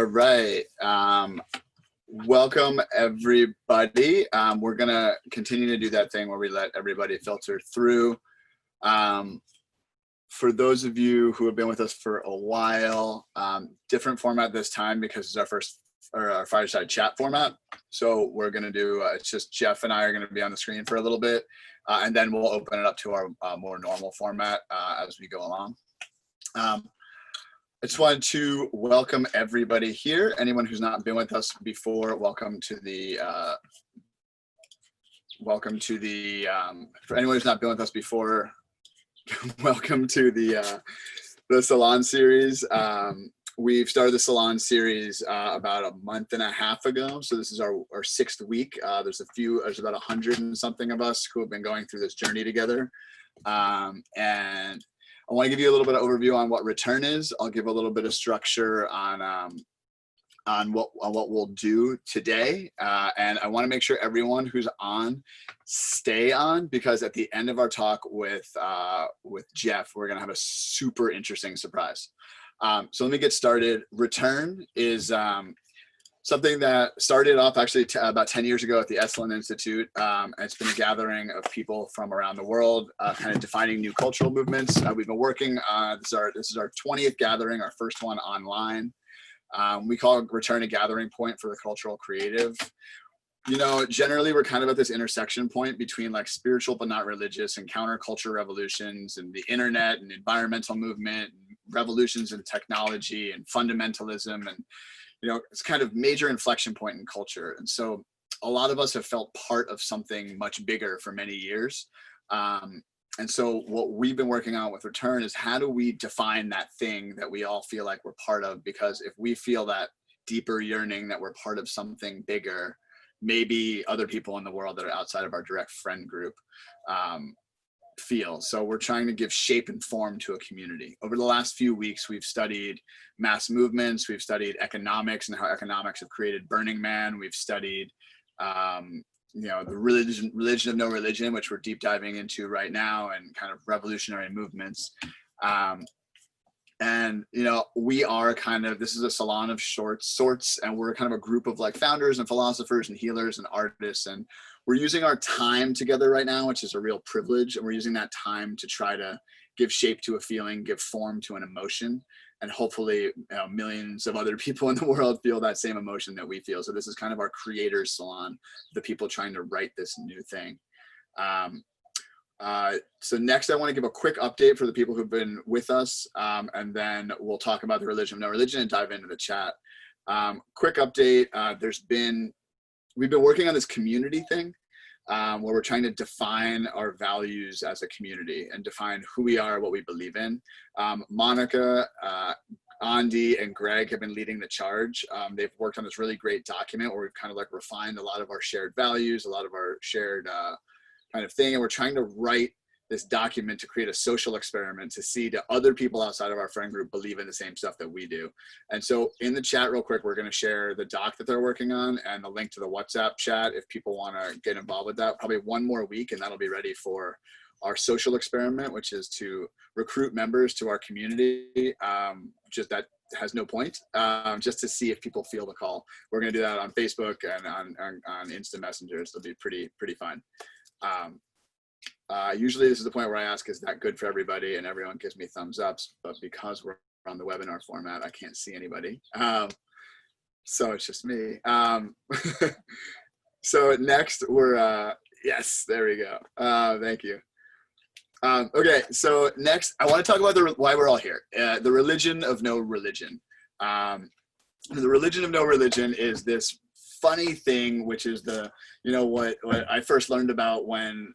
All right. Welcome, everybody. We're going to continue to do that thing where we let everybody filter through. For those of you who have been with us for a while, different format this time because it's our first or our fireside chat format. So we're going to do, it's just Jeff and I are going to be on the screen for a little bit, and then we'll open it up to our more normal format as we go along. I just wanted to welcome everybody here. Anyone who's not been with us before, welcome to the, for anyone who's not been with us before, welcome to the Salon series. We've started the Salon series about a month and a half ago. So this is our sixth week. There's about 100 and something of us who have been going through this journey together. And I want to give you a little bit of overview on what return is. I'll give a little bit of structure on what we'll do today. And I want to make sure everyone who's on stay on, because at the end of our talk with Jeff, we're going to have a super interesting surprise. So let me get started. Return is something that started off actually about 10 years ago at the Esalen Institute. It's been a gathering of people from around the world, kind of defining new cultural movements. We've been working, this is our 20th gathering, our first one online. We call it Return a gathering point for the cultural creative. You know, generally we're kind of at this intersection point between like spiritual but not religious and counterculture revolutions and the internet and environmental movement, and revolutions in technology and fundamentalism, and you know, it's kind of major inflection point in culture. And so a lot of us have felt part of something much bigger for many years. And so what we've been working on with Return is how do we define that thing that we all feel like we're part of? Because if we feel that deeper yearning that we're part of something bigger, maybe other people in the world that are outside of our direct friend group feel. So we're trying to give shape and form to a community. Over the last few weeks, we've studied mass movements, we've studied economics and how economics have created Burning Man. We've studied, you know, the religion of no religion, which we're deep diving into right now, and kind of revolutionary movements. And, you know, we are kind of, this is a salon of sorts, and we're kind of a group of like founders and philosophers and healers and artists. And we're using our time together right now, which is a real privilege. And we're using that time to try to give shape to a feeling, give form to an emotion. And hopefully, you know, millions of other people in the world feel that same emotion that we feel. So this is kind of our creators salon, the people trying to write this new thing. So next I want to give a quick update for the people who've been with us, and then we'll talk about the religion of no religion and dive into the chat. Quick update, we've been working on this community thing, where we're trying to define our values as a community and define who we are, what we believe in. Monica, Andy, and Greg have been leading the charge. They've worked on this really great document where we've kind of like refined a lot of our shared values, a lot of our shared kind of thing. And we're trying to write this document to create a social experiment to see do other people outside of our friend group believe in the same stuff that we do. And so in the chat real quick, we're going to share the doc that they're working on and the link to the WhatsApp chat if people want to get involved with that. Probably one more week and that'll be ready for our social experiment, which is to recruit members to our community. Just that has no point, just to see if people feel the call. We're going to do that on Facebook and on Instant Messengers. It'll be pretty fun. Usually this is the point where I ask, is that good for everybody? And everyone gives me thumbs ups, but because we're on the webinar format, I can't see anybody. So it's just me. So next we're, yes, there we go. Thank you. Okay, so next I want to talk about why we're all here. The religion of no religion. The religion of no religion is this funny thing, which is you know, what I first learned about when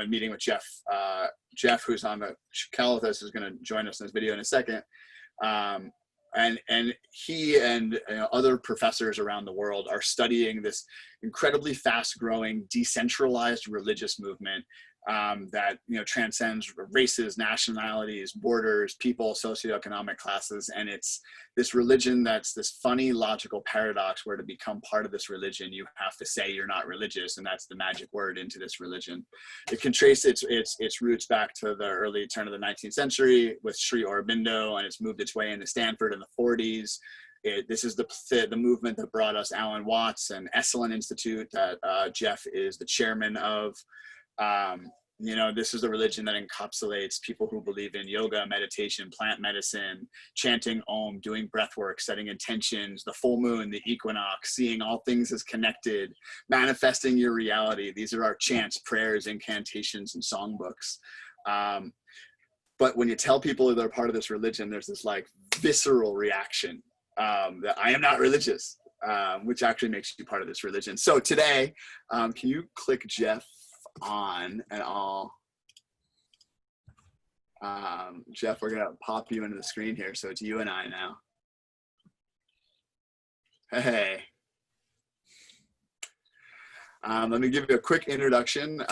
meeting with Jeff. Jeff, who's on the call with us, is going to join us in this video in a second. And he and other professors around the world are studying this incredibly fast-growing, decentralized religious movement that, you know, transcends races, nationalities, borders, people, socioeconomic classes. And it's this religion that's this funny logical paradox where to become part of this religion, you have to say you're not religious, and that's the magic word into this religion. It can trace its roots back to the early turn of the 19th century with Sri Aurobindo, and it's moved its way into Stanford in the 40s. This is the movement that brought us Alan Watts and Esalen Institute that Jeff is the chairman of. You know, this is the religion that encapsulates people who believe in yoga, meditation, plant medicine, chanting Om, doing breath work, setting intentions, the full moon, the equinox, seeing all things as connected, manifesting your reality. These are our chants, prayers, incantations, and songbooks. But when you tell people they're part of this religion, there's this like visceral reaction that I am not religious, which actually makes you part of this religion. So today, can you click Jeff on, and I'll Jeff, we're gonna pop you into the screen here, so it's you and I now. Hey, let me give you a quick introduction.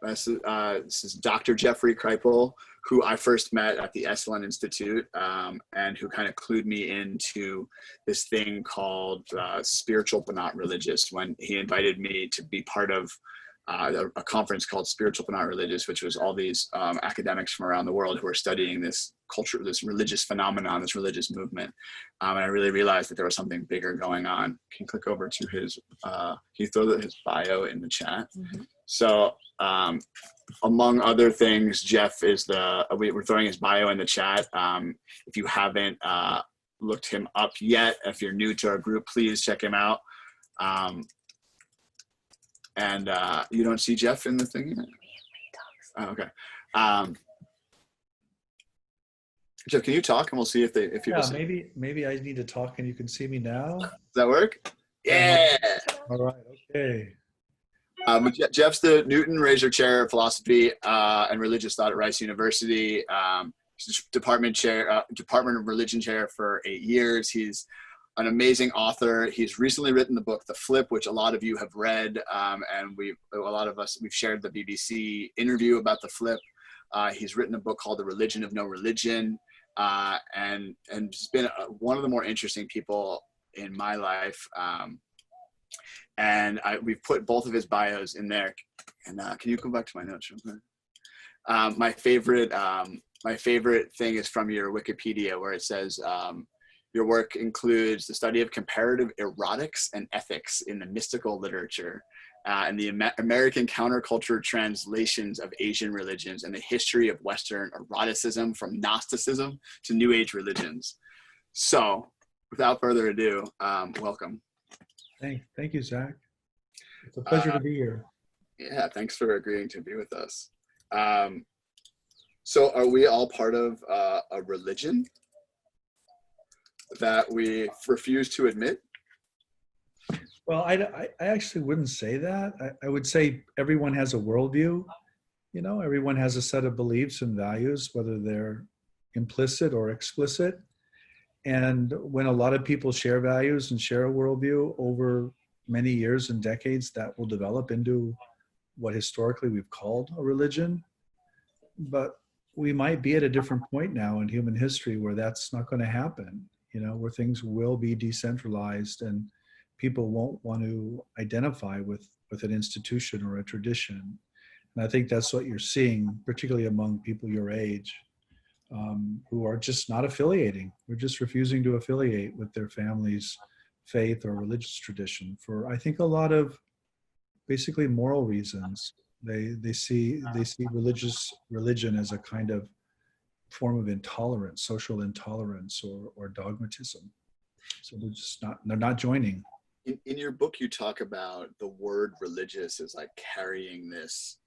This is Dr. Jeffrey Kripal, who I first met at the Esalen Institute, and who kind of clued me into this thing called spiritual but not religious, when he invited me to be part of a conference called Spiritual but Not Religious, which was all these academics from around the world who are studying this culture, this religious phenomenon, this religious movement. And I really realized that there was something bigger going on. Can you click over to his, can you throw his bio in the chat? Mm-hmm. So among other things, Jeff is we're throwing his bio in the chat. If you haven't looked him up yet, if you're new to our group, please check him out. And you don't see Jeff in the thing yet? Oh, okay. Jeff, can you talk, and we'll see if people see. Yeah, maybe I need to talk and you can see me now. Does that work? Yeah. All right. Okay. Jeff's the Newton Razor Chair of Philosophy and Religious Thought at Rice University. He's Department of Religion Chair for 8 years. He's an amazing author. He's recently written the book, The Flip, which a lot of you have read, and we've shared the BBC interview about The Flip. He's written a book called The Religion of No Religion, and he's been one of the more interesting people in my life. And we've put both of his bios in there. And can you go back to my notes real quick? My favorite thing is from your Wikipedia, where it says, your work includes the study of comparative erotics and ethics in the mystical literature, and the American counterculture translations of Asian religions, and the history of Western eroticism from Gnosticism to New Age religions. So, without further ado, welcome. Thank you, Zach. It's a pleasure to be here. Yeah, thanks for agreeing to be with us. So, are we all part of a religion that we refuse to admit? Well, I actually wouldn't say that. I would say everyone has a worldview. You know, everyone has a set of beliefs and values, whether they're implicit or explicit. And when a lot of people share values and share a worldview over many years and decades, that will develop into what historically we've called a religion. But we might be at a different point now in human history where that's not going to happen. You know, where things will be decentralized and people won't want to identify with an institution or a tradition. And I think that's what you're seeing, particularly among people your age, who are just not affiliating. They're just refusing to affiliate with their family's faith or religious tradition for, I think, a lot of basically moral reasons. They see religion as a kind of form of intolerance, social intolerance, or dogmatism. So they're not joining. In your book, you talk about the word religious as like carrying this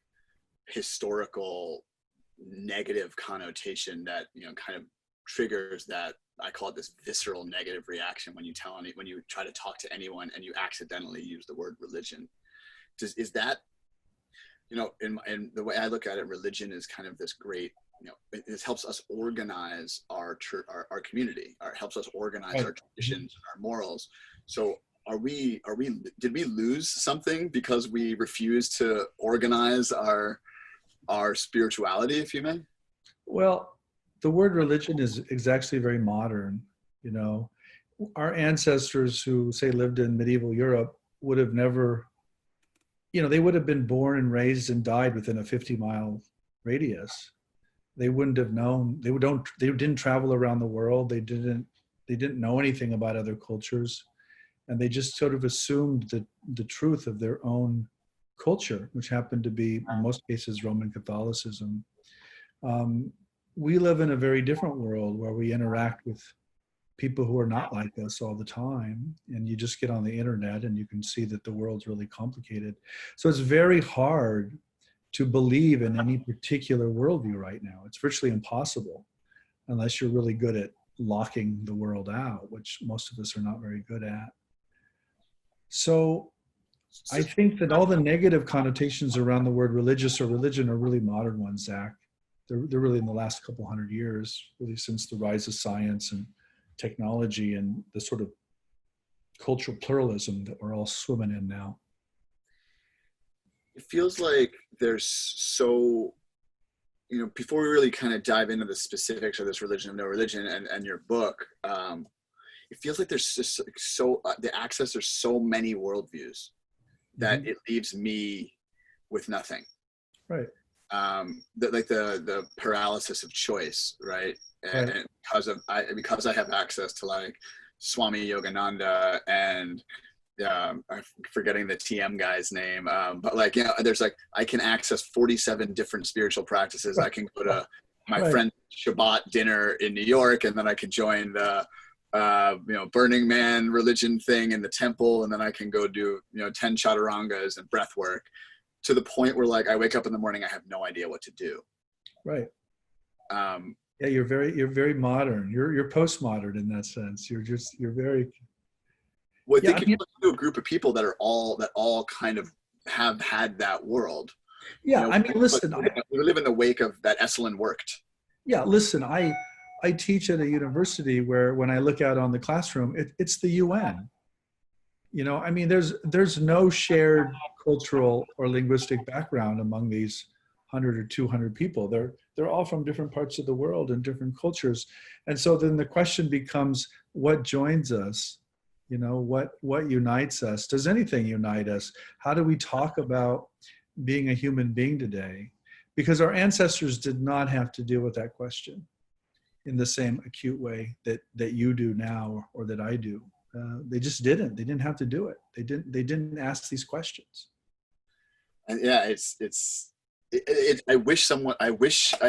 historical negative connotation that, you know, kind of triggers that, I call it this visceral negative reaction when you try to talk to anyone and you accidentally use the word religion. Is that, you know, in the way I look at it, religion is kind of this great, you know, it helps us organize our community, or helps us organize our traditions and our morals. So did we lose something because we refuse to organize our our spirituality, if you may? Well, the word religion is actually very modern. You know, our ancestors who say lived in medieval Europe would have never, you know, they would have been born and raised and died within a 50-mile radius. They wouldn't have known. They didn't travel around the world. They didn't know anything about other cultures, and they just sort of assumed the truth of their own culture, which happened to be in most cases Roman Catholicism. Um, we live in a very different world where we interact with people who are not like us all the time, and you just get on the internet and you can see that the world's really complicated. So it's very hard to believe in any particular worldview right now. It's virtually impossible unless you're really good at locking the world out, which most of us are not very good at. So I think that all the negative connotations around the word religious or religion are really modern ones, Zach. They're really in the last couple hundred years, really since the rise of science and technology and the sort of cultural pluralism that we're all swimming in now. It feels like there's so, you know, before we really kind of dive into the specifics of this religion of no religion and your book, it feels like there's just like there's so many worldviews that it leaves me with nothing. Right. The paralysis of choice, right? And because I have access to like Swami Yogananda and I'm forgetting the TM guy's name, but like, you know, there's like, I can access 47 different spiritual practices. I can go to my friend's Shabbat dinner in New York, and then I can join the you know, Burning Man religion thing in the temple, and then I can go do, you know, 10 chaturangas and breath work, to the point where like I wake up in the morning, I have no idea what to do. Right. Yeah, you're very modern. You're postmodern in that sense. You're very. Well, I think you look to a group of people that all kind of have had that world. Yeah, you know, I mean, listen, we live in the wake of that Esalen worked. Yeah, listen, I teach at a university where when I look out on the classroom, it's the UN. You know, I mean, there's no shared cultural or linguistic background among these 100 or 200 people. They're all from different parts of the world and different cultures. And so then the question becomes, what joins us? You know, what unites us? Does anything unite us? How do we talk about being a human being today? Because our ancestors did not have to deal with that question in the same acute way that you do now or that I do. They just didn't. They didn't have to do it. They didn't ask these questions. And yeah, I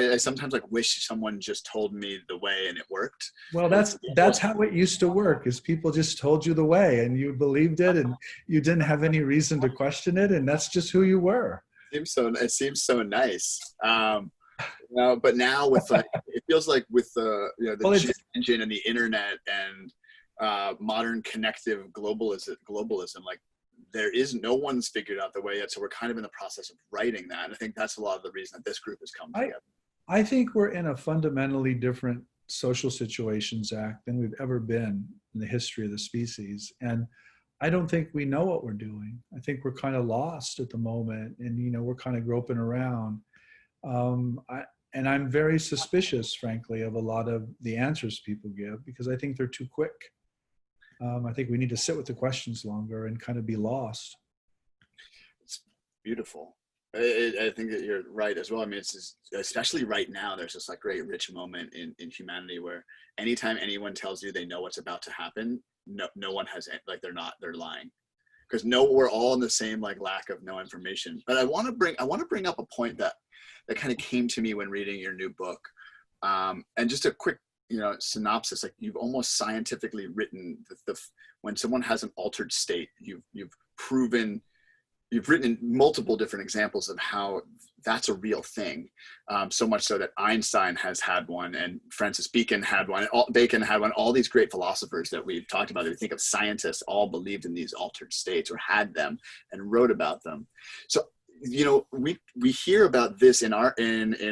sometimes like wish someone just told me the way and it worked. Well, that's how it used to work, is people just told you the way and you believed it and you didn't have any reason to question it, and that's just who you were. It seems so nice. You know, but now with like, it feels like with the, you know, the engine and the internet and modern connective globalism, like no one's figured out the way yet. So we're kind of in the process of writing that. And I think that's a lot of the reason that this group has come together. I think we're in a fundamentally different social situation, Zach, than we've ever been in the history of the species. And I don't think we know what we're doing. I think we're kind of lost at the moment, and, you know, we're kind of groping around. And I'm very suspicious, frankly, of a lot of the answers people give, because I think they're too quick. I think we need to sit with the questions longer and kind of be lost. It's beautiful. I think that you're right as well. I mean, it's just, especially right now, there's this like great rich moment in humanity where anytime anyone tells you they know what's about to happen, no one has, like, they're lying, because we're all in the same like lack of no information. But I want to bring up a point that kind of came to me when reading your new book, and just a quick, you know, synopsis. Like, you've almost scientifically written when someone has an altered state, you've written multiple different examples of how that's a real thing. So much so that Einstein has had one, and Francis Bacon had one, all these great philosophers that we've talked about, that we think of scientists, all believed in these altered states or had them and wrote about them. So, you know, we hear about this in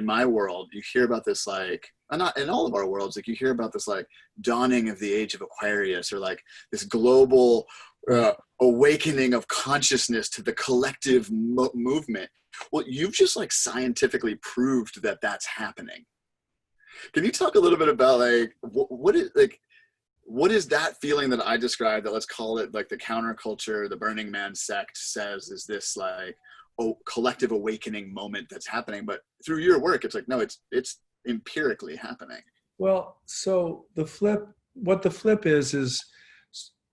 my world. You hear about this, like, not in all of our worlds, like you hear about this like dawning of the age of Aquarius, or like this global awakening of consciousness to the collective movement. Well, you've just like scientifically proved that that's happening. Can you talk a little bit about like what is that feeling that I described, that let's call it like the counterculture, the Burning Man sect says is this like, oh, collective awakening moment that's happening, but through your work it's like, no, it's empirically happening. Well, so what the flip is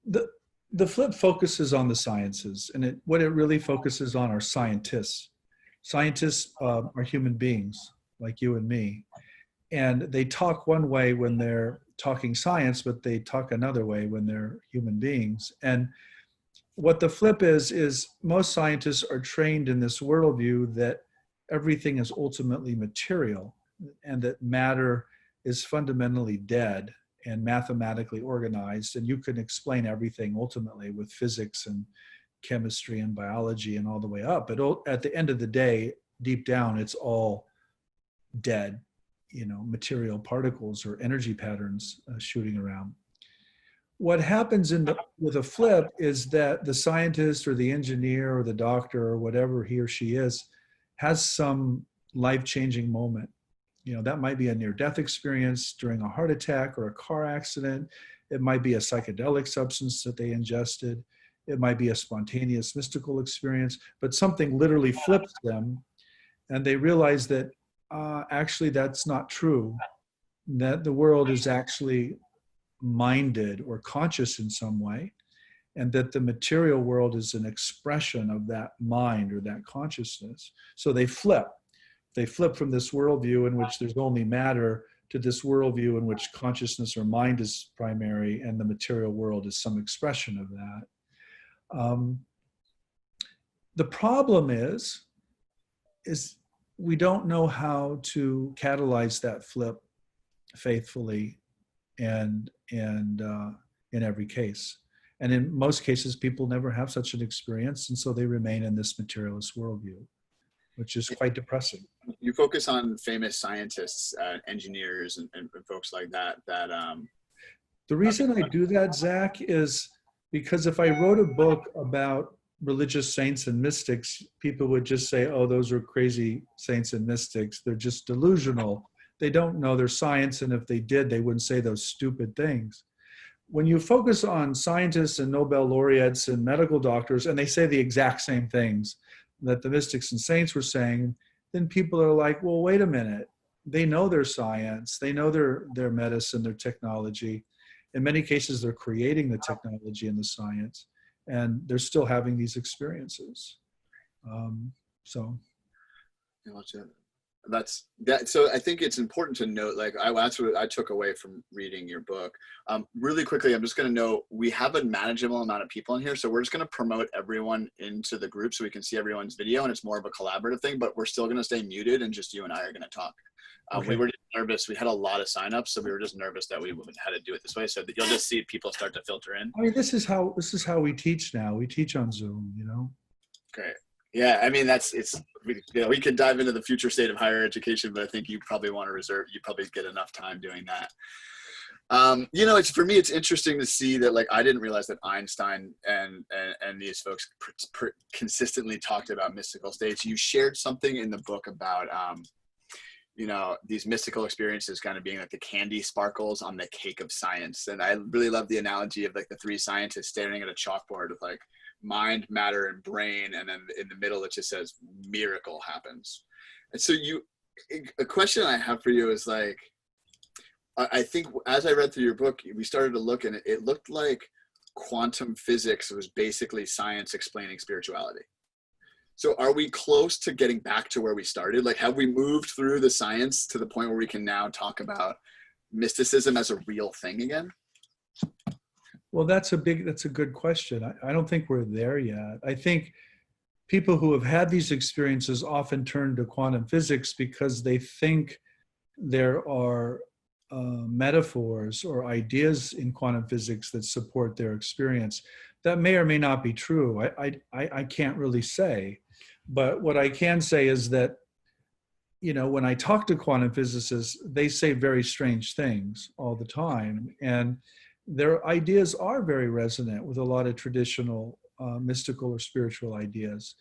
the the flip focuses on the sciences, and what it really focuses on are scientists. Scientists are human beings like you and me, and they talk one way when they're talking science, but they talk another way when they're human beings. And what the flip is most scientists are trained in this worldview that everything is ultimately material and that matter is fundamentally dead and mathematically organized, and you can explain everything ultimately with physics and chemistry and biology and all the way up. But at the end of the day, deep down, it's all dead, material particles or energy patterns shooting around. What happens with a flip is that the scientist or the engineer or the doctor or whatever he or she is has some life-changing moment. That might be a near-death experience during a heart attack or a car accident. It might be a psychedelic substance that they ingested. It might be a spontaneous mystical experience, but something literally flips them, and they realize that actually that's not true, that the world is actually minded or conscious in some way, and that the material world is an expression of that mind or that consciousness. So they flip. They flip from this worldview in which there's only matter to this worldview in which consciousness or mind is primary and the material world is some expression of that. The problem is we don't know how to catalyze that flip faithfully and in every case. And in most cases, people never have such an experience, and so they remain in this materialist worldview, which is quite depressing. You focus on famous scientists, engineers, and folks like that. The reason I do that, Zach, is because if I wrote a book about religious saints and mystics, people would just say, oh, those are crazy saints and mystics. They're just delusional. They don't know their science, and if they did, they wouldn't say those stupid things. When you focus on scientists and Nobel laureates and medical doctors, and they say the exact same things that the mystics and saints were saying, then people are like, well, wait a minute. They know their science. They know their medicine, their technology. In many cases, they're creating the technology and the science, and they're still having these experiences. So that's that. So I think it's important to note, like that's what I took away from reading your book. Really quickly, I'm just going to note we have a manageable amount of people in here, so we're just going to promote everyone into the group so we can see everyone's video, and it's more of a collaborative thing. But we're still going to stay muted, and just you and I are going to talk. Okay. We were just nervous. We had a lot of signups, so we were just nervous that we had to do it this way. So that you'll just see people start to filter in. I mean, this is how we teach now. We teach on Zoom, Great. Yeah, I mean, we could dive into the future state of higher education, but I think you probably want to you probably get enough time doing that. For me, it's interesting to see that, like, I didn't realize that Einstein and these folks consistently talked about mystical states. You shared something in the book about, these mystical experiences kind of being like the candy sparkles on the cake of science. And I really love the analogy of like the three scientists staring at a chalkboard with like mind, matter, and brain. And then in the middle, it just says miracle happens. And so a question I have for you is like, I think as I read through your book, we started to look, and it looked like quantum physics was basically science explaining spirituality. So are we close to getting back to where we started? Like, have we moved through the science to the point where we can now talk about mysticism as a real thing again? Well, that's a good question. I don't think we're there yet. I think people who have had these experiences often turn to quantum physics because they think there are metaphors or ideas in quantum physics that support their experience. That may or may not be true. I can't really say. But what I can say is that, when I talk to quantum physicists, they say very strange things all the time. And their ideas are very resonant with a lot of traditional mystical or spiritual ideas.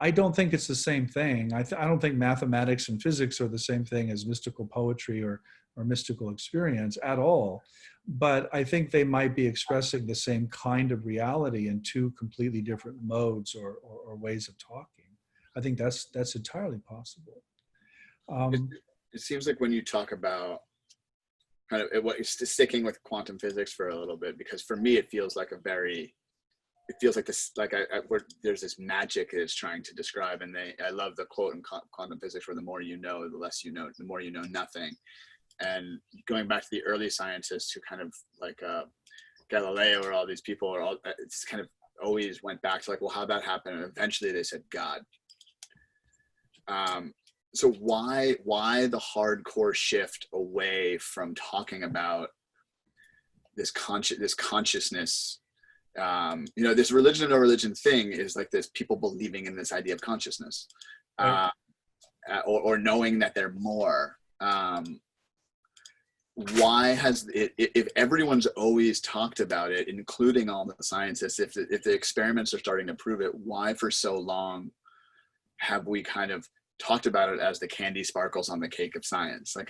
I don't think it's the same thing. I don't think mathematics and physics are the same thing as mystical poetry or mystical experience at all. But I think they might be expressing the same kind of reality in two completely different modes or ways of talking. I think that's entirely possible. It, it seems like when you talk about kind of what sticking with quantum physics for a little bit, because for me it feels like it feels like this, like there's this magic it's trying to describe. And I love the quote in quantum physics where the more you know, the less you know, the more you know nothing. And going back to the early scientists who kind of like Galileo or all these people are all, it's kind of always went back to like, well, how'd that happen? And eventually they said God. So why the hardcore shift away from talking about this consciousness? This religion or no religion thing is like this people believing in this idea of consciousness, Right. or knowing that they're more. Why has it, if everyone's always talked about it, including all the scientists, if the experiments are starting to prove it, why for so long have we kind of talked about it as the candy sparkles on the cake of science? Like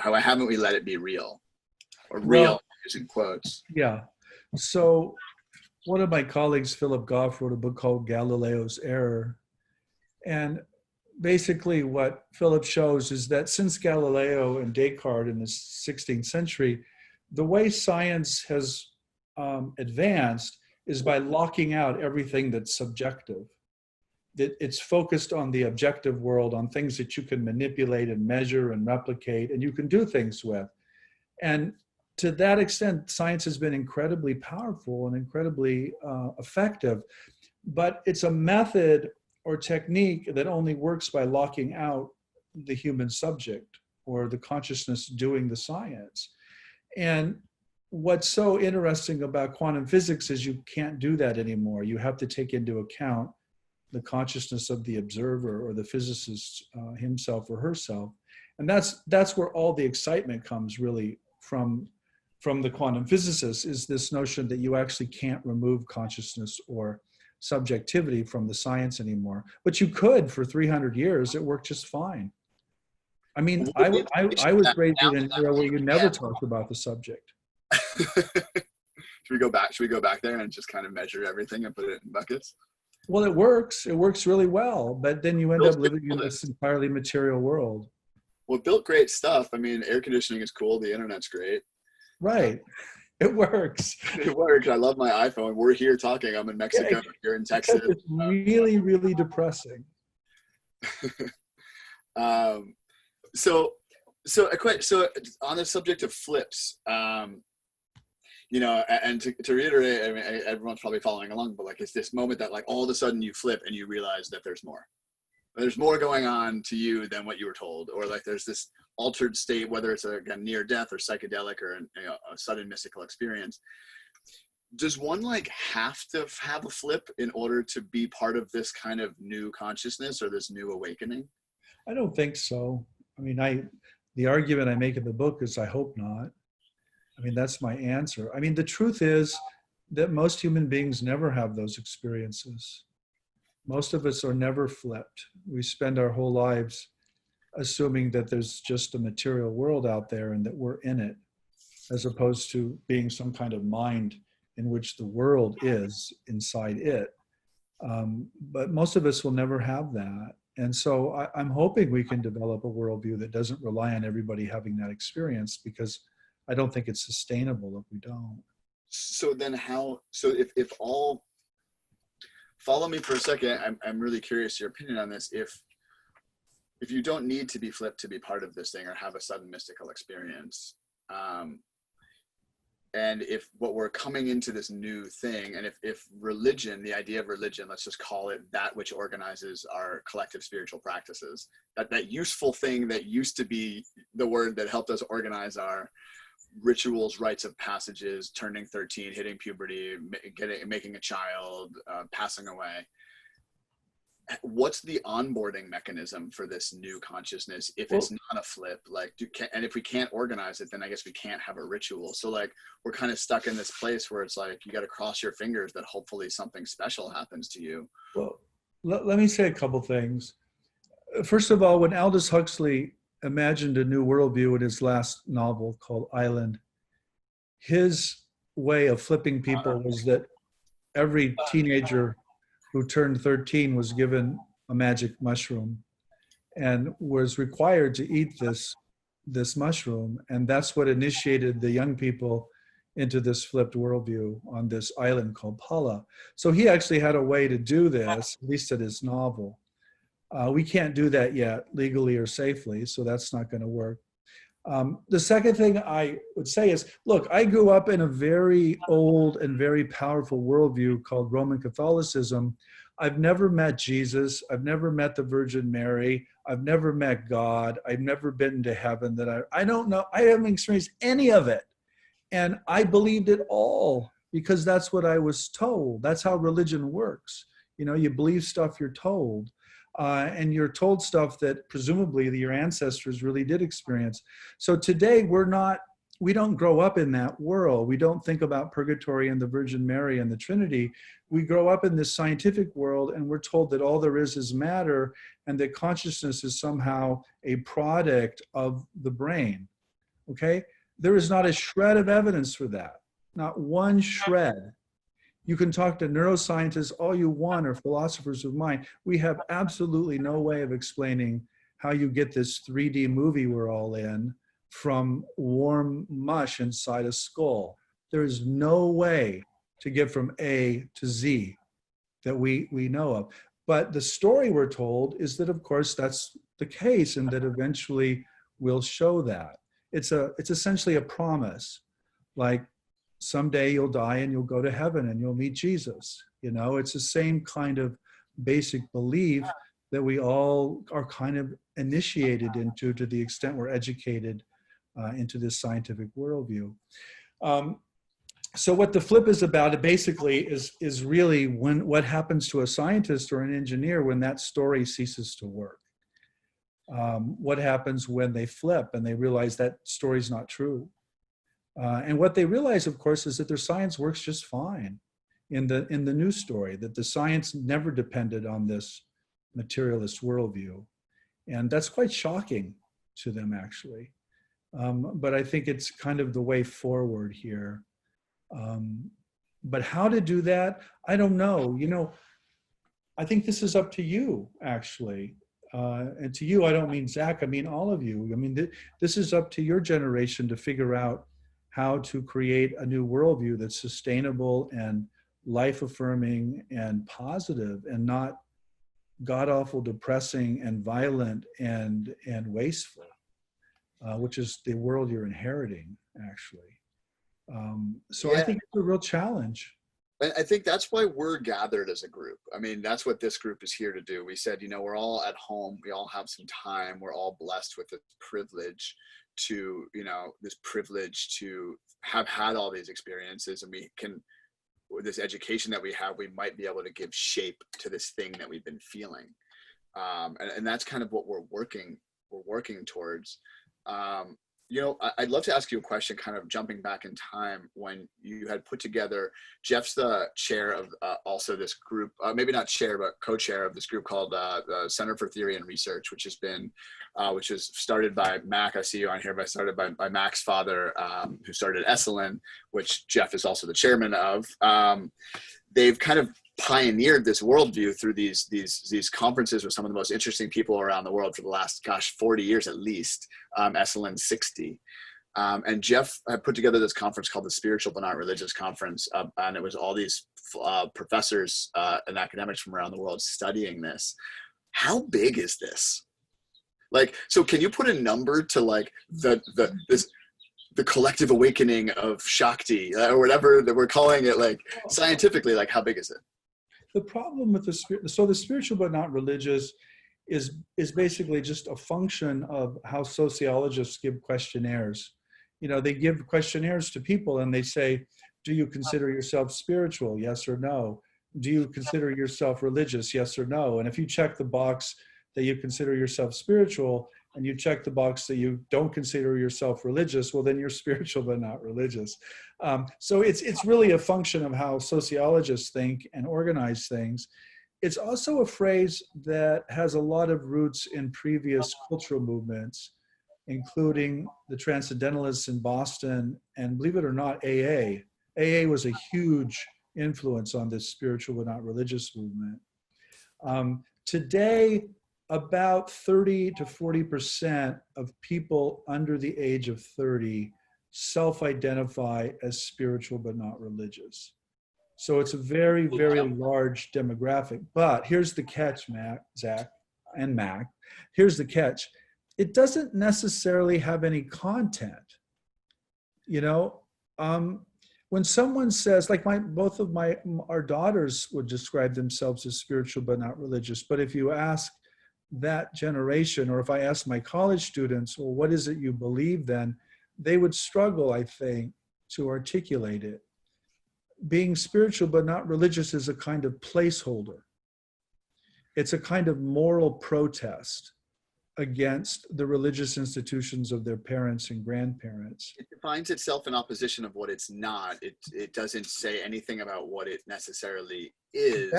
how haven't we let it be real, or real, Well, using quotes? yeah. So one of my colleagues, Philip Goff, wrote a book called Galileo's Error. And basically what Philip shows is that since Galileo and Descartes in the 16th century, the way science has advanced is by locking out everything that's subjective. That it's focused on the objective world, on things that you can manipulate and measure and replicate, and you can do things with. And to that extent, science has been incredibly powerful and incredibly effective, but it's a method or technique that only works by locking out the human subject or the consciousness doing the science. And what's so interesting about quantum physics is you can't do that anymore. You have to take into account the consciousness of the observer or the physicist himself or herself. And that's where all the excitement comes really from the quantum physicists, is this notion that you actually can't remove consciousness or subjectivity from the science anymore. But you could for 300 years. It worked just fine. I mean, I was raised in an era where you never talked about the subject. Should we go back? Should we go back there and just kind of measure everything and put it in buckets? Well, it works. It works really well. But then you end up living in this entirely material world. Well, built great stuff. I mean, air conditioning is cool. The internet's great. Right. It works. It works. I love my iPhone. We're here talking. I'm in Mexico. Yeah, You're in Texas. It's really, really depressing. So on the subject of flips, and to reiterate, I mean, everyone's probably following along, but like, it's this moment that like all of a sudden you flip and you realize that there's more going on to you than what you were told, or like there's this altered state, whether it's a near death or psychedelic or a sudden mystical experience. Does one like have to have a flip in order to be part of this kind of new consciousness or this new awakening? I don't think so. I mean, the argument I make in the book is I hope not. I mean, that's my answer. I mean, the truth is that most human beings never have those experiences. Most of us are never flipped. We spend our whole lives assuming that there's just a material world out there and that we're in it, as opposed to being some kind of mind in which the world is inside it. But most of us will never have that. And so I'm hoping we can develop a worldview that doesn't rely on everybody having that experience, because I don't think it's sustainable if we don't. So then if all, follow me for a second, I'm really curious your opinion on this. If you don't need to be flipped to be part of this thing or have a sudden mystical experience, and if what we're coming into this new thing, and if religion, the idea of religion, let's just call it that which organizes our collective spiritual practices, that useful thing that used to be the word that helped us organize our rituals, rites of passages, turning 13, hitting puberty, making a child, passing away. What's the onboarding mechanism for this new consciousness if it's not a flip? Like, and if we can't organize it, then I guess we can't have a ritual. So like, we're kind of stuck in this place where it's like you got to cross your fingers that hopefully something special happens to you. Well, Let me say a couple things. First of all, when Aldous Huxley imagined a new worldview in his last novel called Island, his way of flipping people was that every teenager who turned 13 was given a magic mushroom and was required to eat this mushroom, and that's what initiated the young people into this flipped worldview on this island called Pala. So he actually had a way to do this, at least at his novel. We can't do that yet legally or safely, so that's not going to work. The second thing I would say is, look, I grew up in a very old and very powerful worldview called Roman Catholicism. I've never met Jesus. I've never met the Virgin Mary. I've never met God. I've never been to heaven. I don't know. I haven't experienced any of it. And I believed it all because that's what I was told. That's how religion works. You know, you believe stuff you're told. And you're told stuff that presumably your ancestors really did experience. So today we don't grow up in that world. We don't think about purgatory and the Virgin Mary and the Trinity. We grow up in this scientific world and we're told that all there is matter and that consciousness is somehow a product of the brain, okay? There is not a shred of evidence for that, not one shred. You can talk to neuroscientists all you want or philosophers of mind. We have absolutely no way of explaining how you get this 3D movie we're all in from warm mush inside a skull. There is no way to get from A to Z that we know of. But the story we're told is that, of course, that's the case and that eventually we'll show that. It's essentially a promise, like, someday you'll die and you'll go to heaven and you'll meet Jesus. You know, it's the same kind of basic belief that we all are kind of initiated into to the extent we're educated into this scientific worldview. So what the flip is about, it basically is really what happens to a scientist or an engineer when that story ceases to work. What happens when they flip and they realize that story's not true. And what they realize, of course, is that their science works just fine in the news story, that the science never depended on this materialist worldview. And that's quite shocking to them, actually. But I think it's kind of the way forward here. But how to do that, I don't know. You know, I think this is up to you, actually. And to you, I don't mean Zach, I mean all of you. I mean, this is up to your generation to figure out how to create a new worldview that's sustainable and life-affirming and positive and not god-awful, depressing, and violent and wasteful, which is the world you're inheriting, actually. So I think it's a real challenge. I think that's why we're gathered as a group. I mean, that's what this group is here to do. We said, you know, we're all at home. We all have some time. We're all blessed with this privilege to, you know, have had all these experiences, and we can, with this education that we have, we might be able to give shape to this thing that we've been feeling. And that's kind of what we're working towards. You know, I'd love to ask you a question, kind of jumping back in time when you had put together, Jeff's the chair of also this group, maybe not chair, but co-chair of this group called the Center for Theory and Research, which is started by Mac. I see you on here, but started by Mac's father, who started Esalen, which Jeff is also the chairman of. They've kind of pioneered this worldview through these conferences with some of the most interesting people around the world for the last, 40 years at least, Esalen 60. And Jeff had put together this conference called the Spiritual but Not Religious Conference. And it was all these professors and academics from around the world studying this. How big is this? Like, so can you put a number to like the collective awakening of Shakti or whatever that we're calling it, like scientifically, like how big is it? The problem with the spiritual but not religious is basically just a function of how sociologists give questionnaires. You know, they give questionnaires to people and they say, do you consider yourself spiritual? Yes or no. Do you consider yourself religious? Yes or no. And if you check the box that you consider yourself spiritual and you check the box that you don't consider yourself religious, well, then you're spiritual but not religious. So it's really a function of how sociologists think and organize things. it's also a phrase that has a lot of roots in previous cultural movements, including the Transcendentalists in Boston, and believe it or not, AA. AA was a huge influence on this spiritual but not religious movement. Today, about 30 to 40% of people under the age of 30 self-identify as spiritual but not religious. So it's a very, very large demographic. But here's the catch, Zach and Mac. Here's the catch. It doesn't necessarily have any content. You know, when someone says, like both of our daughters would describe themselves as spiritual but not religious. But if you ask that generation, or if I ask my college students, well, what is it you believe then? They would struggle, I think, to articulate it. Being spiritual but not religious is a kind of placeholder. It's a kind of moral protest against the religious institutions of their parents and grandparents. It defines itself in opposition of what it's not. It doesn't say anything about what it necessarily is.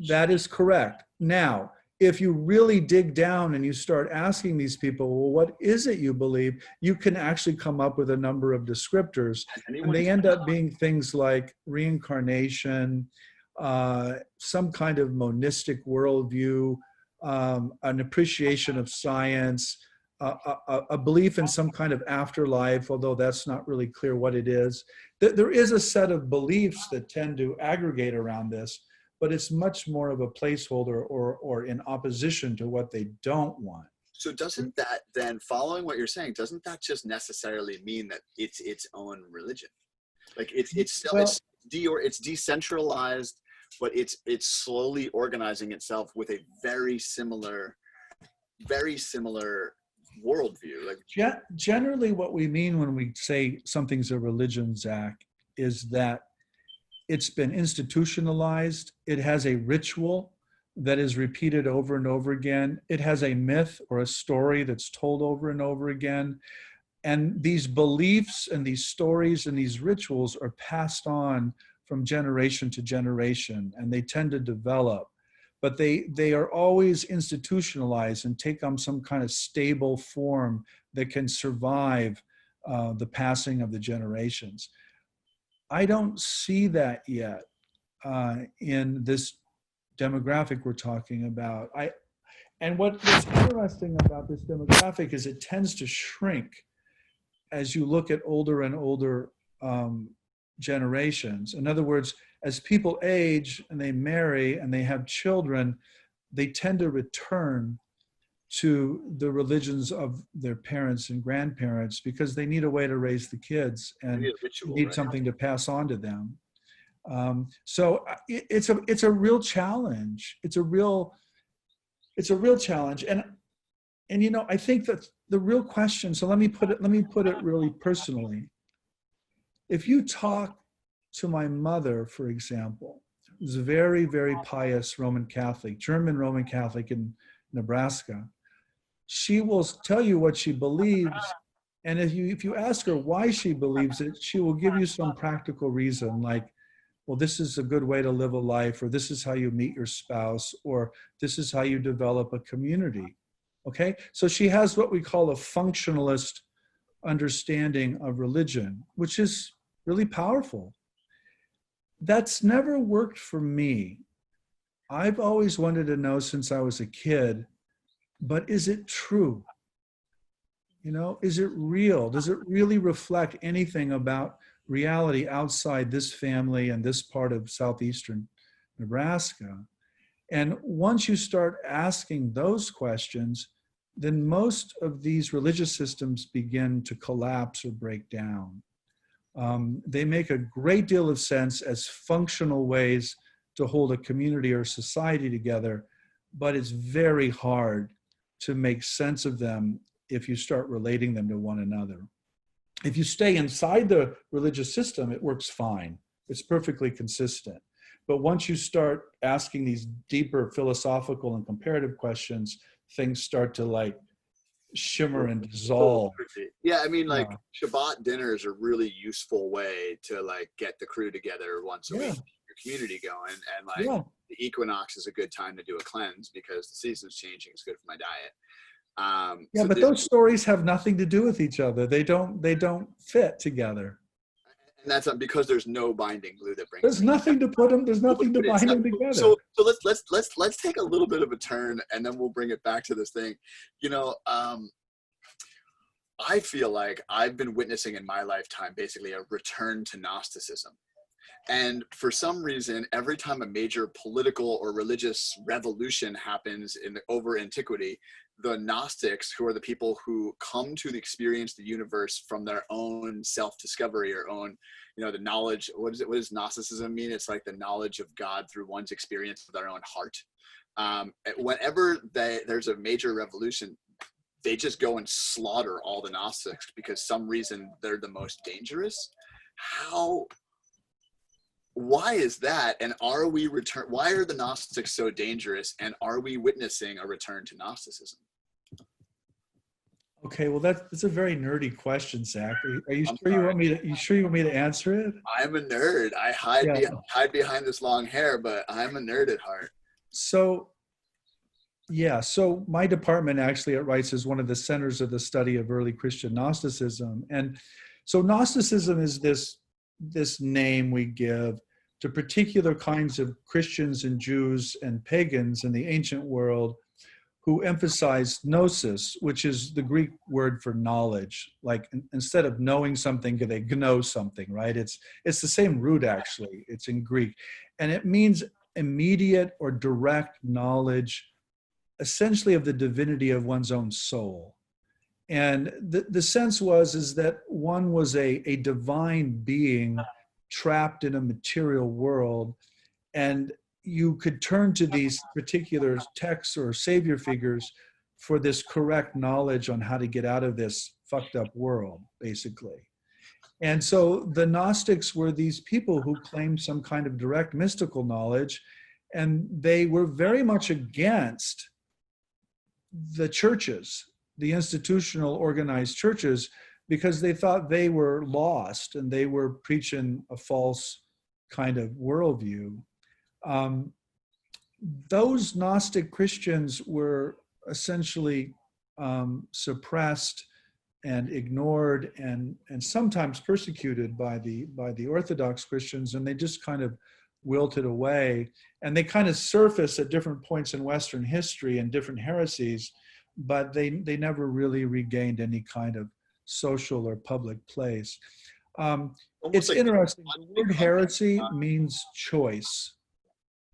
That is correct. Now, if you really dig down and you start asking these people, well, what is it you believe? You can actually come up with a number of descriptors. And they end up being things like reincarnation, some kind of monistic worldview, an appreciation of science, a belief in some kind of afterlife, although that's not really clear what it is. There is a set of beliefs that tend to aggregate around this, but it's much more of a placeholder or in opposition to what they don't want. So doesn't that then, following what you're saying, doesn't that just necessarily mean that it's its own religion? Like it's still, well, it's decentralized, but it's slowly organizing itself with a very similar worldview. Like generally, what we mean when we say something's a religion, Zach, is that it's been institutionalized. It has a ritual that is repeated over and over again. It has a myth or a story that's told over and over again. And these beliefs and these stories and these rituals are passed on from generation to generation, and they tend to develop. But they are always institutionalized and take on some kind of stable form that can survive the passing of the generations. I don't see that yet in this demographic we're talking about. And what's interesting about this demographic is it tends to shrink as you look at older and older generations. In other words, as people age and they marry and they have children, they tend to return to the religions of their parents and grandparents because they need a way to raise the kids and need something to pass on to them. So it's a real challenge. It's a real challenge. And you know, I think that the real question, so let me put it really personally. If you talk to my mother, for example, who's a very, very pious Roman Catholic, German Roman Catholic in Nebraska, she will tell you what she believes. And if you ask her why she believes it, she will give you some practical reason, like, well, this is a good way to live a life, or this is how you meet your spouse, or this is how you develop a community. Okay? So she has what we call a functionalist understanding of religion, which is really powerful. That's never worked for me. I've always wanted to know since I was a kid, but is it true? You know, is it real? Does it really reflect anything about reality outside this family and this part of southeastern Nebraska? And once you start asking those questions, then most of these religious systems begin to collapse or break down. They make a great deal of sense as functional ways to hold a community or society together, but it's very hard to make sense of them if you start relating them to one another. If you stay inside the religious system, it works fine. It's perfectly consistent. But once you start asking these deeper philosophical and comparative questions, things start to like shimmer and dissolve. Yeah, I mean, like Shabbat dinner is a really useful way to like get the crew together once a week. You community going, and like Yeah. the equinox is a good time to do a cleanse because the season's changing. It's good for my diet. Yeah, but those stories have nothing to do with each other. They don't fit together. and that's because there's no binding glue that brings There's them. nothing to put them. There's nothing to But it's bind not, them together. so let's take a little bit of a turn, and then we'll bring it back to this thing. I feel like I've been witnessing in my lifetime basically a return to Gnosticism. And for some reason, every time a major political or religious revolution happens over antiquity, the Gnostics, who are the people who come to experience the universe from their own self-discovery or own, the knowledge. What does Gnosticism mean? It's like the knowledge of God through one's experience of their own heart. Whenever there's a major revolution, they just go and slaughter all the Gnostics because some reason they're the most dangerous. Why is that? And why are the Gnostics so dangerous? And are we witnessing a return to Gnosticism? Okay, well that's a very nerdy question, Zach. Are you I'm sure you sorry. want me to? You sure you want me to answer it? I'm a nerd. I hide behind this long hair, but I'm a nerd at heart. So my department actually at Rice is one of the centers of the study of early Christian Gnosticism, and so Gnosticism is this name we give to particular kinds of Christians and Jews and pagans in the ancient world who emphasized gnosis, which is the Greek word for knowledge. Like instead of knowing something, they know something, right? It's the same root actually. It's in Greek, and it means immediate or direct knowledge, essentially of the divinity of one's own soul. And the sense is that one was a divine being trapped in a material world, and you could turn to these particular texts or savior figures for this correct knowledge on how to get out of this fucked up world, basically. And so the Gnostics were these people who claimed some kind of direct mystical knowledge, and they were very much against the churches, the institutional organized churches, because they thought they were lost and they were preaching a false kind of worldview. Those Gnostic Christians were essentially suppressed and ignored and sometimes persecuted by the Orthodox Christians, and they just kind of wilted away. And they kind of surface at different points in Western history and different heresies, but they never really regained any kind of social or public place. It's like interesting. The word heresy means choice.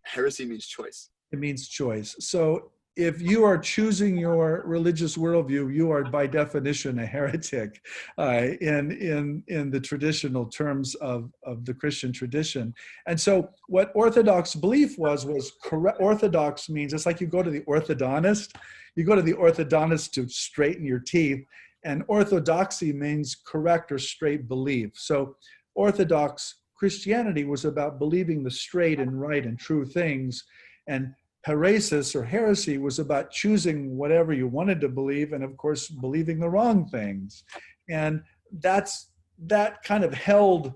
Heresy means choice. It means choice. So if you are choosing your religious worldview, you are by definition a heretic in the traditional terms of the Christian tradition. And so what Orthodox belief was correct. Orthodox means it's like you go to the orthodontist. You go to the orthodontist to straighten your teeth, and orthodoxy means correct or straight belief. So Orthodox Christianity was about believing the straight and right and true things, and heresis or heresy was about choosing whatever you wanted to believe and, of course, believing the wrong things. And that kind of held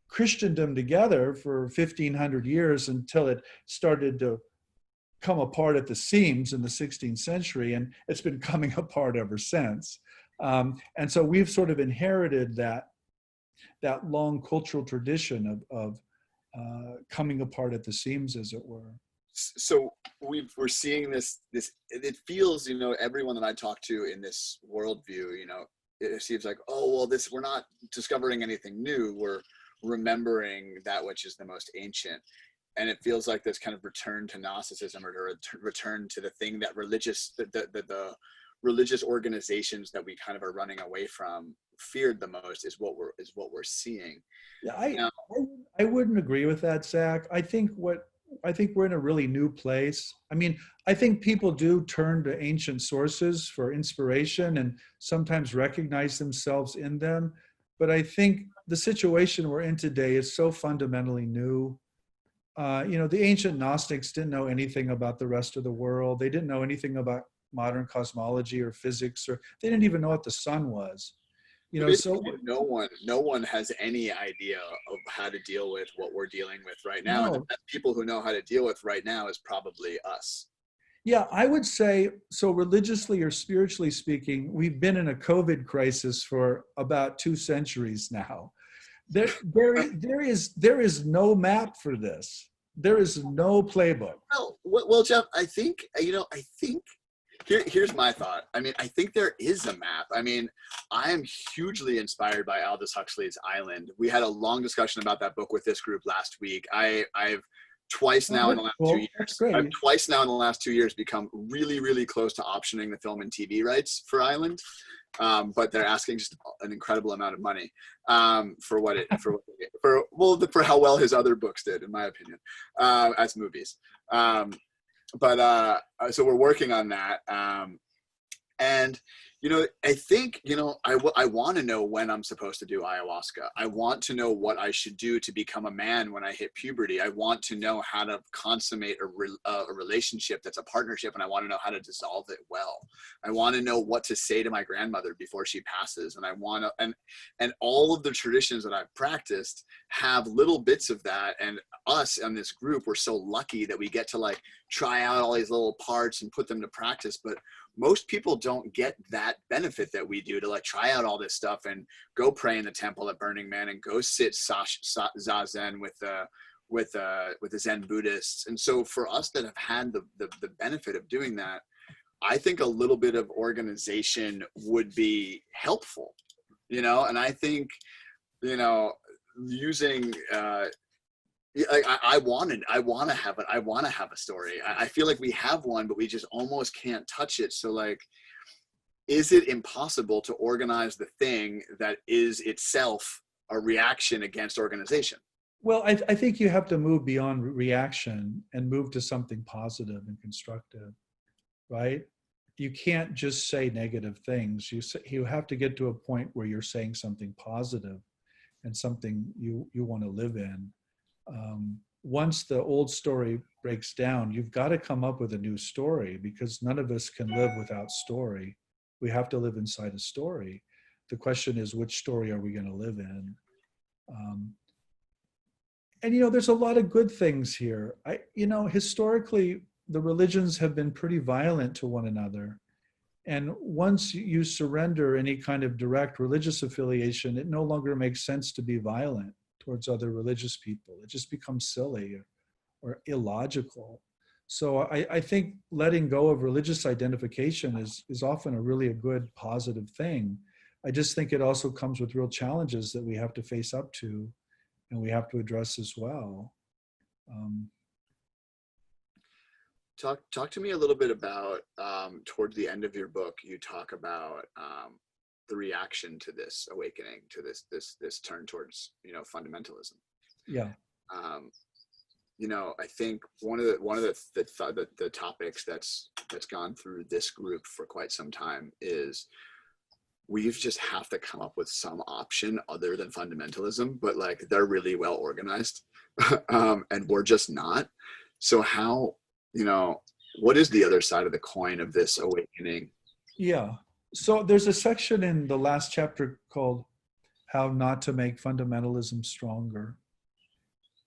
Christendom together for 1,500 years until it started to come apart at the seams in the 16th century, and it's been coming apart ever since. And so we've sort of inherited that long cultural tradition of coming apart at the seams, as it were. So we're seeing this, it feels, everyone that I talk to in this worldview, it seems like, oh, well, we're not discovering anything new. We're remembering that which is the most ancient. And it feels like this kind of return to Gnosticism, or to return to the thing that the religious organizations that we kind of are running away from feared the most is what we're seeing. Yeah, I wouldn't agree with that, Zach. I think we're in a really new place. I mean, I think people do turn to ancient sources for inspiration and sometimes recognize themselves in them. But I think the situation we're in today is so fundamentally new. The ancient Gnostics didn't know anything about the rest of the world. They didn't know anything about modern cosmology or physics, or they didn't even know what the sun was. You know, so Basically, no one has any idea of how to deal with what we're dealing with right now. And the no. best people who know how to deal with right now is probably us. Yeah, I would say so. Religiously or spiritually speaking, we've been in a COVID crisis for about 2 centuries now. There is no map for this. There is no playbook. Well, Jeff, I think, here's my thought. I mean, I think there is a map. I mean, I am hugely inspired by Aldous Huxley's Island. We had a long discussion about that book with this group last week. I've twice Oh, now in that's the last cool. 2 That's years, I've great. twice now in the last 2 years become really, really close to optioning the film and TV rights for Island. But they're asking just an incredible amount of money for how well his other books did, in my opinion, as movies. So we're working on that. And, I think, I want to know when I'm supposed to do ayahuasca. I want to know what I should do to become a man when I hit puberty. I want to know how to consummate a relationship that's a partnership, and I want to know how to dissolve it well. I want to know what to say to my grandmother before she passes. And I want to, and all of the traditions that I've practiced have little bits of that. And us in this group, we're so lucky that we get to like try out all these little parts and put them to practice. But most people don't get that benefit that we do to like try out all this stuff and go pray in the temple at Burning Man and go sit zazen with the Zen Buddhists. And so for us that have had the benefit of doing that, I think a little bit of organization would be helpful, and I think, using, I want to have a story. I feel like we have one, but we just almost can't touch it. So like, is it impossible to organize the thing that is itself a reaction against organization? Well, I think you have to move beyond reaction and move to something positive and constructive, right? You can't just say negative things. You have to get to a point where you're saying something positive and something you want to live in. Once the old story breaks down, you've got to come up with a new story, because none of us can live without story. We have to live inside a story. The question is, which story are we going to live in? And there's a lot of good things here. Historically, the religions have been pretty violent to one another. And once you surrender any kind of direct religious affiliation, it no longer makes sense to be violent towards other religious people. It just becomes silly or illogical. So I think letting go of religious identification is often a good positive thing. I just think it also comes with real challenges that we have to face up to and we have to address as well. Talk to me a little bit about, toward the end of your book, you talk about the reaction to this awakening, to this turn towards fundamentalism. Yeah. I think one of the topics that's gone through this group for quite some time is we just have to come up with some option other than fundamentalism, but like they're really well organized, and we're just not. So how, what is the other side of the coin of this awakening? Yeah. So there's a section in the last chapter called How Not to Make Fundamentalism Stronger.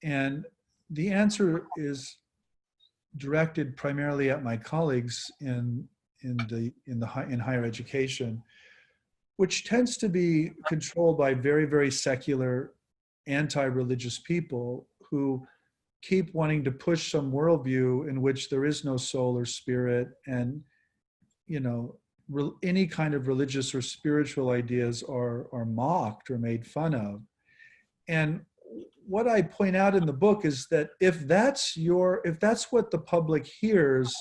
And the answer is directed primarily at my colleagues in higher education, which tends to be controlled by very, very secular, anti-religious people who keep wanting to push some worldview in which there is no soul or spirit, and any kind of religious or spiritual ideas are mocked or made fun of. And what I point out in the book is that if that's what the public hears,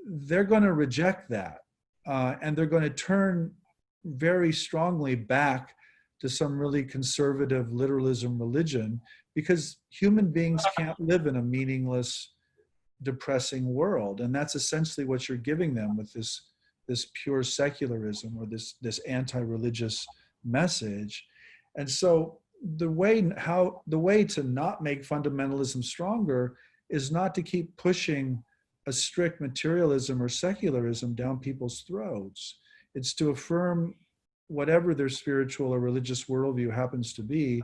they're going to reject that, and they're going to turn very strongly back to some really conservative literalism religion, because human beings can't live in a meaningless, depressing world. And that's essentially what you're giving them with this pure secularism or this anti-religious message. And so the way to not make fundamentalism stronger is not to keep pushing a strict materialism or secularism down people's throats. It's to affirm whatever their spiritual or religious worldview happens to be,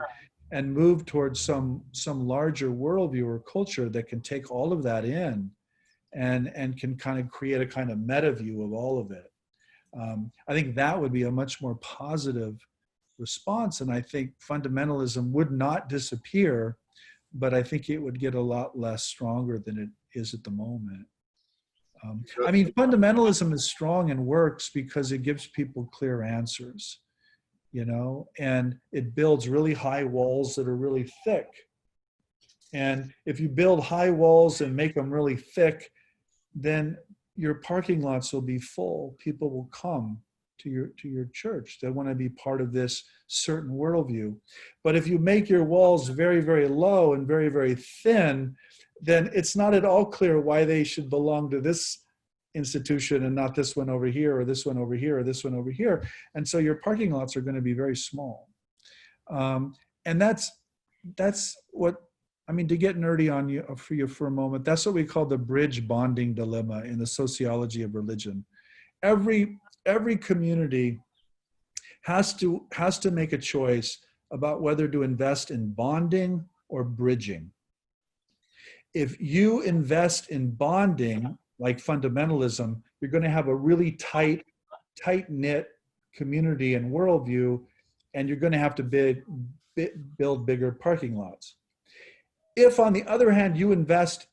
and move towards some larger worldview or culture that can take all of that in and can kind of create a kind of meta view of all of it. I think that would be a much more positive response. And I think fundamentalism would not disappear, but I think it would get a lot less stronger than it is at the moment. I mean, fundamentalism is strong and works because it gives people clear answers, you know, and it builds really high walls that are really thick. And if you build high walls and make them really thick, then your parking lots will be full. People will come to your church. They want to be part of this certain worldview. But if you make your walls very, very low and very, very thin, then it's not at all clear why they should belong to this institution and not this one over here, or this one over here, or this one over here. And so your parking lots are going to be very small. And that's what, I mean, to get nerdy on you for a moment, that's what we call the bridge bonding dilemma in the sociology of religion. Every community has to make a choice about whether to invest in bonding or bridging. If you invest in bonding, like fundamentalism, you're going to have a really tight-knit community and worldview, and you're going to have to build bigger parking lots. If, on the other hand, you invest,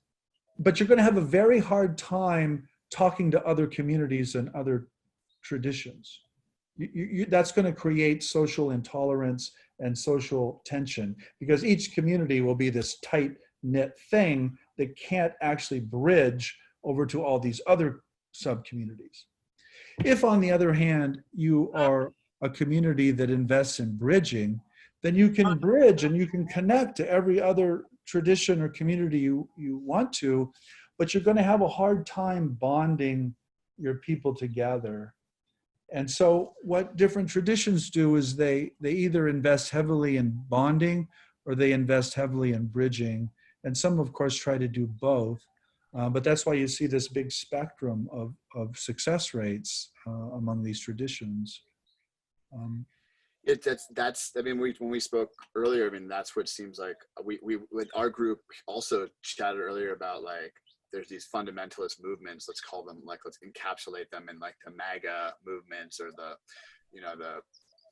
but you're going to have a very hard time talking to other communities and other traditions. That's going to create social intolerance and social tension, because each community will be this tight-knit thing that can't actually bridge over to all these other sub-communities. If, on the other hand, you are a community that invests in bridging, then you can bridge and you can connect to every other tradition or community you want to, but you're going to have a hard time bonding your people together. And so what different traditions do is they either invest heavily in bonding or they invest heavily in bridging. And some, of course, try to do both. But that's why you see this big spectrum of success rates among these traditions. That's I mean, when we spoke earlier, I mean, that's what seems like we with our group also chatted earlier about, like, there's these fundamentalist movements, let's call them, like, let's encapsulate them in like the MAGA movements or the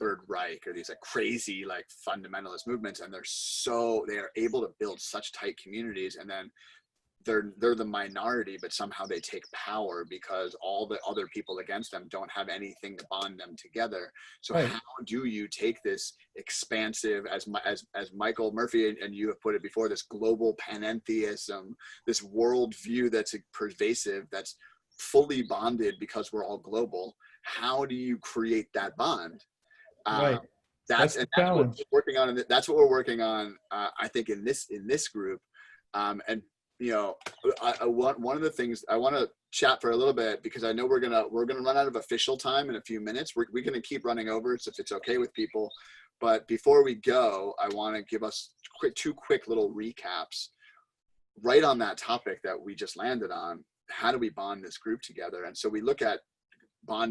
Third Reich, or these like crazy like fundamentalist movements, and they are able to build such tight communities, and then they're the minority, but somehow they take power because all the other people against them don't have anything to bond them together. So right. How do you take this expansive, as Michael Murphy and you have put it before, this global panentheism, this worldview that's pervasive, that's fully bonded because we're all global? How do you create that bond? Right. That's what we're working on. That's what we're working on. I think in this group, and one of the things I want to chat for a little bit, because I know we're gonna run out of official time in a few minutes. We're gonna keep running over, so if it's okay with people. But before we go, I want to give us two quick little recaps right on that topic that we just landed on. How do we bond this group together? And so we look at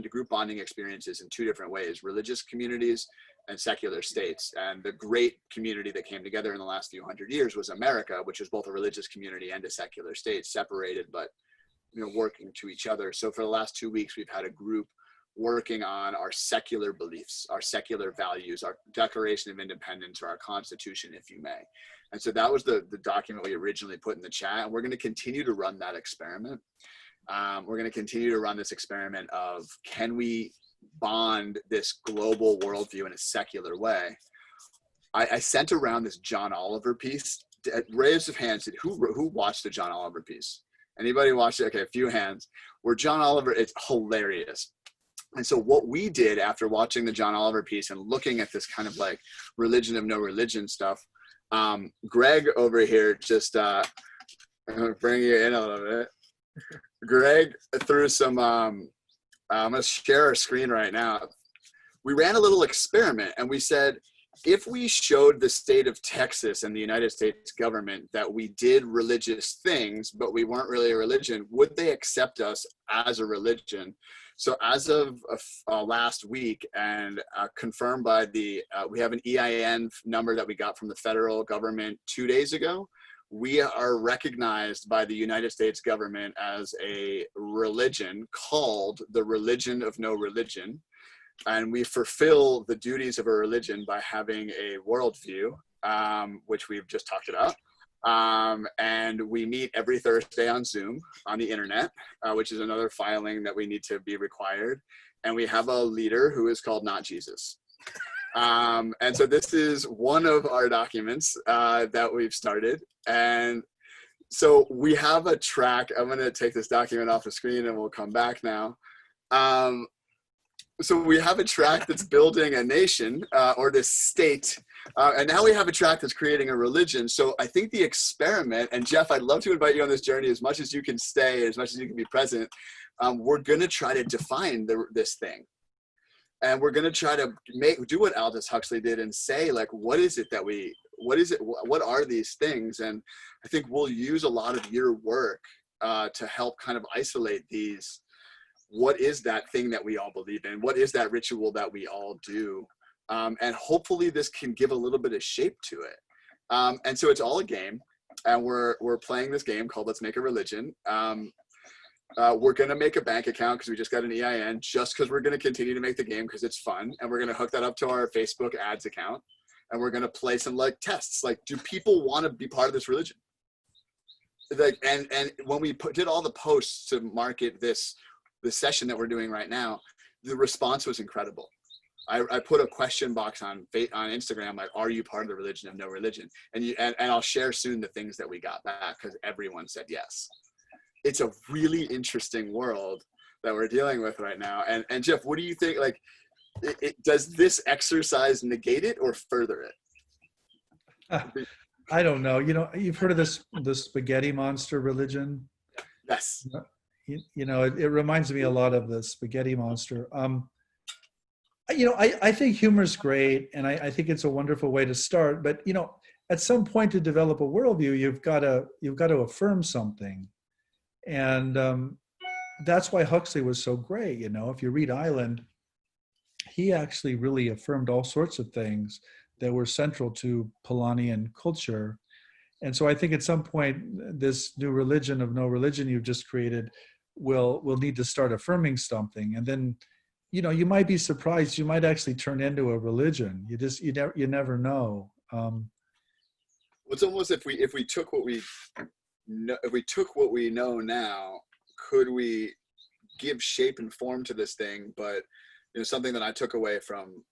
group bonding experiences in two different ways: religious communities and secular states. And the great community that came together in the last few hundred years was America, which is both a religious community and a secular state, separated but working to each other. So for the last 2 weeks, we've had a group working on our secular beliefs, our secular values, our Declaration of Independence, or our Constitution, if you may. And so that was the document we originally put in the chat, and we're going to continue to run that experiment. We're going to continue to run this experiment of, can we bond this global worldview in a secular way? I sent around this John Oliver piece. Raise of hands, who watched the John Oliver piece? Anybody watched it? Okay, a few hands. Where John Oliver, it's hilarious. And so what we did after watching the John Oliver piece and looking at this kind of like religion of no religion stuff, Greg over here just, I'm gonna bring you in a little bit. Greg threw some, I'm going to share our screen right now. We ran a little experiment and we said, if we showed the state of Texas and the United States government that we did religious things, but we weren't really a religion, would they accept us as a religion? So as of last week, and confirmed by we have an EIN number that we got from the federal government 2 days ago, we are recognized by the United States government as a religion called the Religion of No Religion. And we fulfill the duties of a religion by having a worldview, which we've just talked about. And we meet every Thursday on Zoom on the internet, which is another filing that we need to be required. And we have a leader who is called Not Jesus. And so this is one of our documents that we've started. And so we have a track. I'm going to take this document off the screen and we'll come back now. So we have a track that's building a nation or this state. And now we have a track that's creating a religion. So I think the experiment, and Jeff, I'd love to invite you on this journey as much as you can stay, as much as you can be present. We're going to try to define this thing. And we're going to try to do what Aldous Huxley did and say, like, what are these things? And I think we'll use a lot of your work to help kind of isolate these. What is that thing that we all believe in? What is that ritual that we all do? And hopefully this can give a little bit of shape to it. And so it's all a game, and we're playing this game called Let's Make a Religion. We're going to make a bank account because we just got an EIN, just because we're going to continue to make the game because it's fun. And we're going to hook that up to our Facebook ads account. And we're going to play some like tests. Like, do people want to be part of this religion? Like, and when we did all the posts to market the session that we're doing right now, the response was incredible. I put a question box on Instagram, like, are you part of the Religion of No Religion? And I'll share soon the things that we got back because everyone said yes. It's a really interesting world that we're dealing with right now. And Jeff, what do you think? Like, does this exercise negate it or further it? I don't know. You know, you've heard of the spaghetti monster religion? Yes. You know, it reminds me a lot of the spaghetti monster. You know, I think humor is great, and I think it's a wonderful way to start. But you know, at some point to develop a worldview, you've got to affirm something, and that's why Huxley was so great. You know, if you read Island, he actually really affirmed all sorts of things that were central to Polanyian culture. And so I think at some point, this new religion of no religion you've just created will need to start affirming something. And then, you know, you might be surprised, you might actually turn into a religion. You never know. It's almost if we took what we know now, could we give shape and form to this thing? But you know, something that I took away from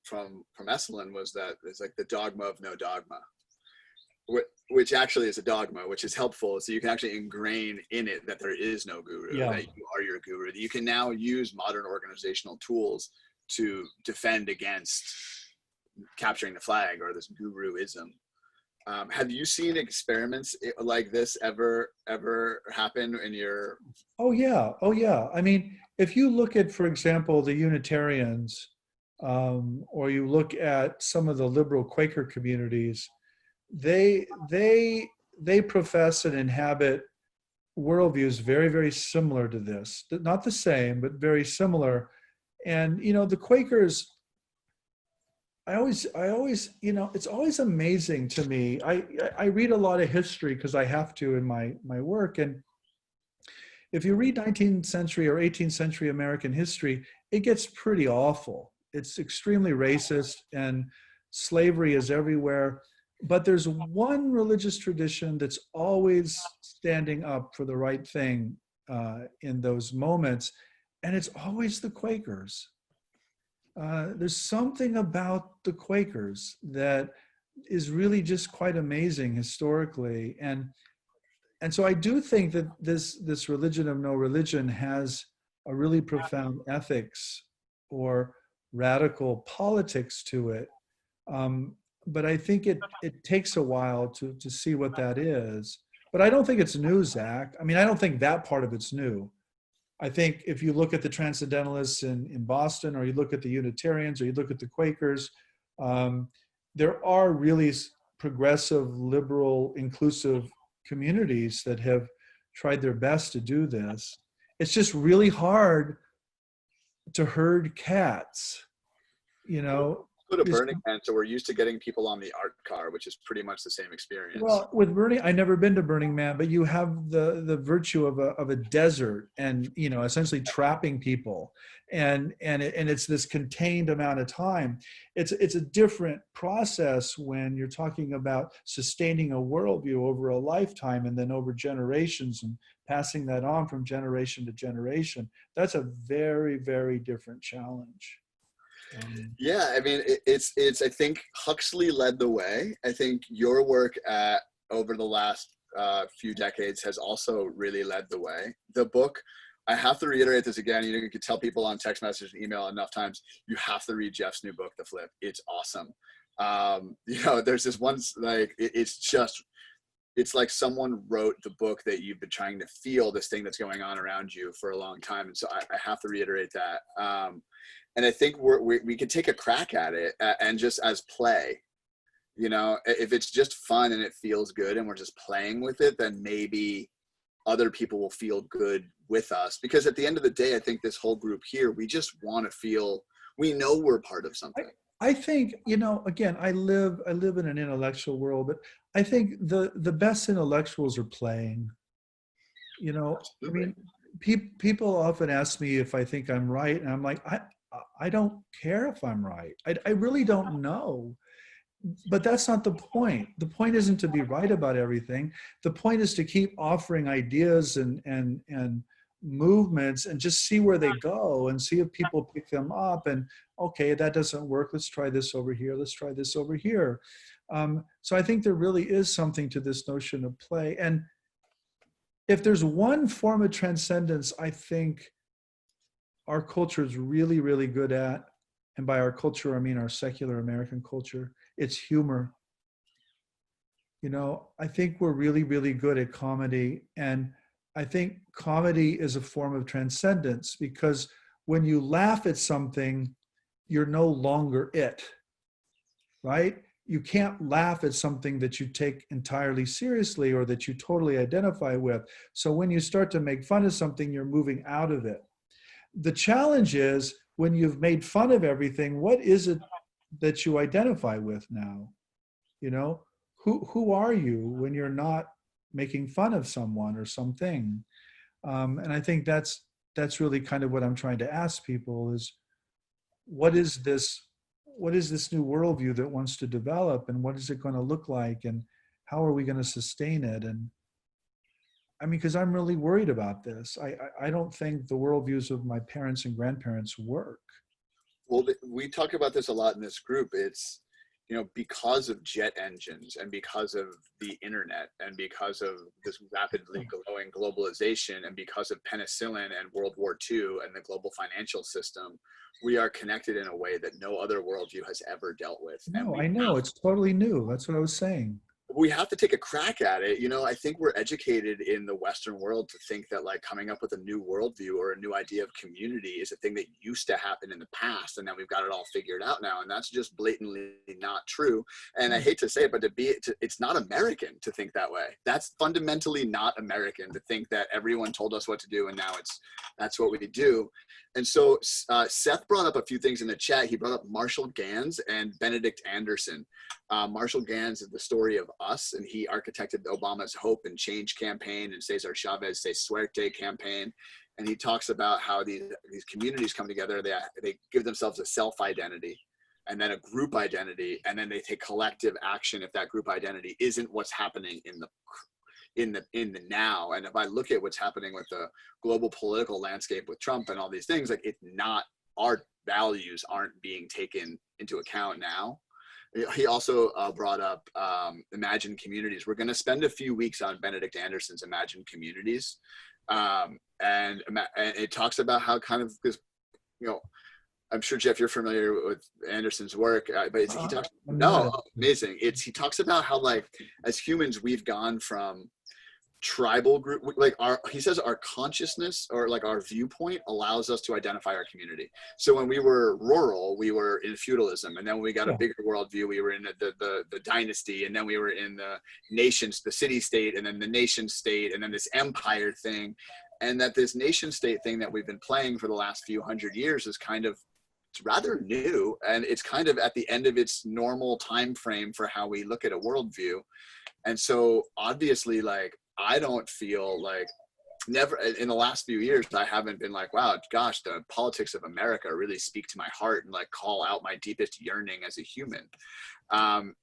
Esalen was that it's like the dogma of no dogma, which actually is a dogma, which is helpful. So you can actually ingrain in it that there is no guru, that you are your guru. You can now use modern organizational tools to defend against capturing the flag or this guruism. Have you seen experiments like this ever happen in your? Oh yeah. I mean, if you look at, for example, the Unitarians, or you look at some of the liberal Quaker communities, they profess and inhabit worldviews very, very similar to this. Not the same, but very similar. And you know, the Quakers, I always, you know, it's always amazing to me. I read a lot of history because I have to in my work. And if you read 19th century or 18th century American history, it gets pretty awful. It's extremely racist and slavery is everywhere. But there's one religious tradition that's always standing up for the right thing in those moments, and it's always the Quakers. There's something about the Quakers that is really just quite amazing historically. And so I do think that this religion of no religion has a really profound ethics or radical politics to it. But I think it takes a while to see what that is. But I don't think it's new, Zach. I mean, I don't think that part of it's new. I think if you look at the Transcendentalists in Boston, or you look at the Unitarians, or you look at the Quakers, there are really progressive, liberal, inclusive communities that have tried their best to do this. It's just really hard to herd cats, you know. Go to It's- Burning Man, so we're used to getting people on the art car, which is pretty much the same experience. Well, with Burning, I never been to Burning Man, but you have the virtue of a desert, and you know, essentially trapping people, and it's this contained amount of time. It's a different process when you're talking about sustaining a worldview over a lifetime and then over generations and passing that on from generation to generation. That's a very, very different challenge. Yeah, I mean, it's. I think Huxley led the way. I think your work over the last few decades has also really led the way. The book, I have to reiterate this again. You can tell people on text message and email enough times. You have to read Jeff's new book, The Flip. It's awesome. You know, there's this one like it's like someone wrote the book that you've been trying to feel this thing that's going on around you for a long time, and so I have to reiterate that. And I think we could take a crack at it and just as play, you know, if it's just fun and it feels good and we're just playing with it, then maybe other people will feel good with us. Because at the end of the day, I think this whole group here, we just want to feel, we know we're part of something. I think, you know, again, I live in an intellectual world, but I think the best intellectuals are playing. You know, Absolutely. I mean, people often ask me if I think I'm right, and I'm like, I don't care if I'm right. I really don't know. But that's not the point. The point isn't to be right about everything. The point is to keep offering ideas and movements and just see where they go and see if people pick them up. And okay, that doesn't work. Let's try this over here. Let's try this over here. So I think there really is something to this notion of play. And if there's one form of transcendence, I think our culture is really, really good at, and by our culture, I mean our secular American culture, it's humor. You know, I think we're really, really good at comedy. And I think comedy is a form of transcendence because when you laugh at something, you're no longer it, right? You can't laugh at something that you take entirely seriously or that you totally identify with. So when you start to make fun of something, you're moving out of it. The challenge is when you've made fun of everything, what is it that you identify with now? You know, who are you when you're not making fun of someone or something? And I think that's really kind of what I'm trying to ask people is what is this new worldview that wants to develop, and what is it going to look like, and how are we going to sustain it? And I mean, because I'm really worried about this. I don't think the worldviews of my parents and grandparents work. Well, we talk about this a lot in this group. It's, you know, because of jet engines and because of the internet and because of this rapidly growing globalization and because of penicillin and World War II and the global financial system, we are connected in a way that no other worldview has ever dealt with. No, I know. It's totally new. That's what I was saying. We have to take a crack at it. You know, I think we're educated in the Western world to think that like coming up with a new worldview or a new idea of community is a thing that used to happen in the past and that we've got it all figured out now. And that's just blatantly not true. And I hate to say it, but it's not American to think that way. That's fundamentally not American to think that everyone told us what to do and now that's what we do. And so Seth brought up a few things in the chat. He brought up Marshall Gans and Benedict Anderson. Marshall Gans is the story of us, and he architected Obama's Hope and Change campaign and Cesar Chavez Se Suerte campaign. And he talks about how these communities come together. They give themselves a self-identity and then a group identity, and then they take collective action if that group identity isn't what's happening in the now. And if I look at what's happening with the global political landscape with Trump and all these things, like it's not, our values aren't being taken into account now. He also brought up Imagine Communities. We're going to spend a few weeks on Benedict Anderson's Imagine Communities. And it talks about how kind of this, you know, I'm sure, Jeff, you're familiar with Anderson's work, but he talks, amazing. He talks about how like, as humans, we've gone from tribal group, like he says our consciousness or like our viewpoint allows us to identify our community. So when we were rural, we were in feudalism, and then when we got a bigger worldview, we were in the dynasty, and then we were in the nations, the city state, and then the nation state, and then this empire thing. And that this nation state thing that we've been playing for the last few hundred years is kind of, it's rather new, and it's kind of at the end of its normal time frame for how we look at a worldview. And so obviously, like, I don't feel like, never in the last few years, I haven't been like, wow, gosh, the politics of America really speak to my heart and like call out my deepest yearning as a human.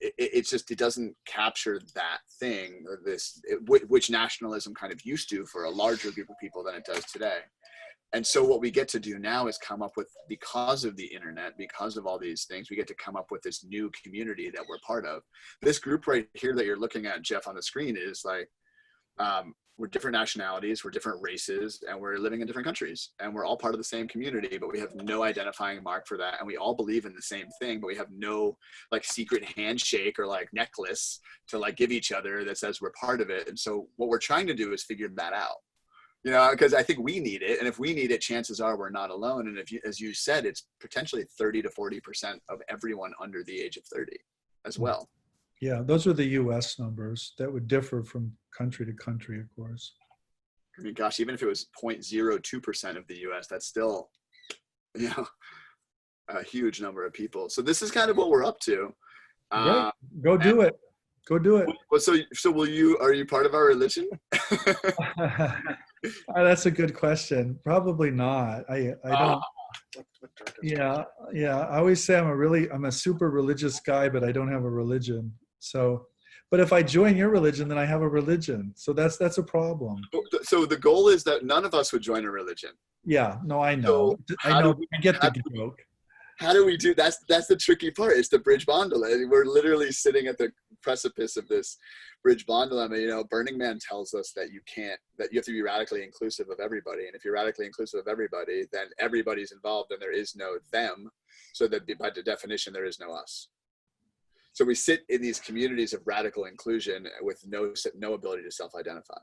It's just, it doesn't capture that thing, which nationalism kind of used to for a larger group of people than it does today. And so what we get to do now is come up with, because of the internet, because of all these things, we get to come up with this new community that we're part of. This group right here that you're looking at, Jeff, on the screen is like, we're different nationalities, we're different races, and we're living in different countries, and we're all part of the same community, but we have no identifying mark for that. And we all believe in the same thing, but we have no like secret handshake or like necklace to like give each other that says we're part of it. And so what we're trying to do is figure that out, you know, because I think we need it. And if we need it, chances are we're not alone. And if you, as you said, it's potentially 30 to 40% of everyone under the age of 30 as well. Yeah, those are the US numbers. That would differ from country to country, of course. I mean, gosh, even if it was 0.02% of the US, that's still, you know, a huge number of people. So this is kind of what we're up to. Great. Go do it. Go do it. Well, so will you, are you part of our religion? That's a good question. Probably not. I don't. Yeah. I always say I'm a super religious guy, but I don't have a religion. So, but if I join your religion, then I have a religion. So that's a problem. So the goal is that none of us would join a religion. Yeah. No, I know. So I know. I get the joke. How do we do that's the tricky part. It's the bridge bond dilemma. We're literally sitting at the precipice of this bridge bond dilemma. You know, Burning Man tells us that you have to be radically inclusive of everybody. And if you're radically inclusive of everybody, then everybody's involved and there is no them. So that by the definition, there is no us. So we sit in these communities of radical inclusion with no ability to self-identify.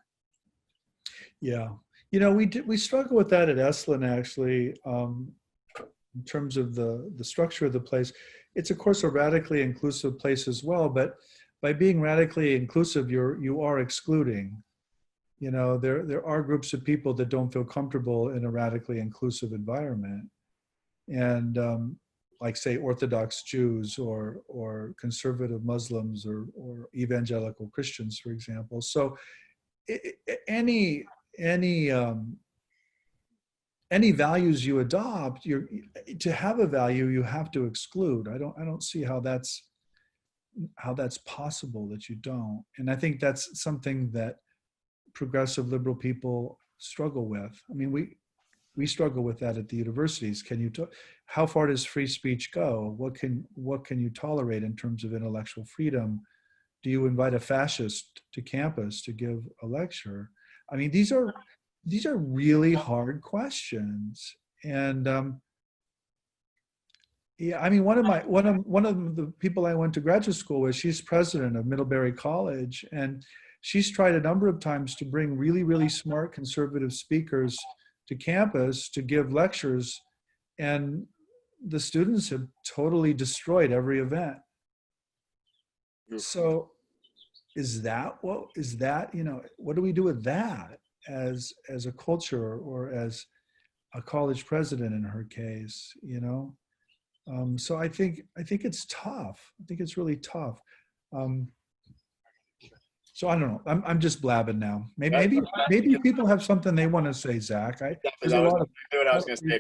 Yeah. You know, we struggle with that at Esalen, actually. In terms of the structure of the place, it's of course a radically inclusive place as well, but by being radically inclusive, you are excluding. You know, there are groups of people that don't feel comfortable in a radically inclusive environment, and like say Orthodox Jews or conservative Muslims or evangelical Christians, for example. So any values you adopt, to have a value, you have to exclude. I don't see how that's possible that you don't. And I think that's something that progressive liberal people struggle with. I mean, we struggle with that at the universities. How far does free speech go? What can you tolerate in terms of intellectual freedom? Do you invite a fascist to campus to give a lecture? I mean, these are really hard questions. And yeah, I mean, one of the people I went to graduate school with, she's president of Middlebury College, and she's tried a number of times to bring really, really smart conservative speakers to campus to give lectures, and the students have totally destroyed every event. So is that, you know, what do we do with that as a culture, or as a college president in her case, you know? So I think it's tough. I think it's really tough. So I don't know. I'm just blabbing now. Maybe people have something they want to say, Zach. There's a lot of what I was going to say.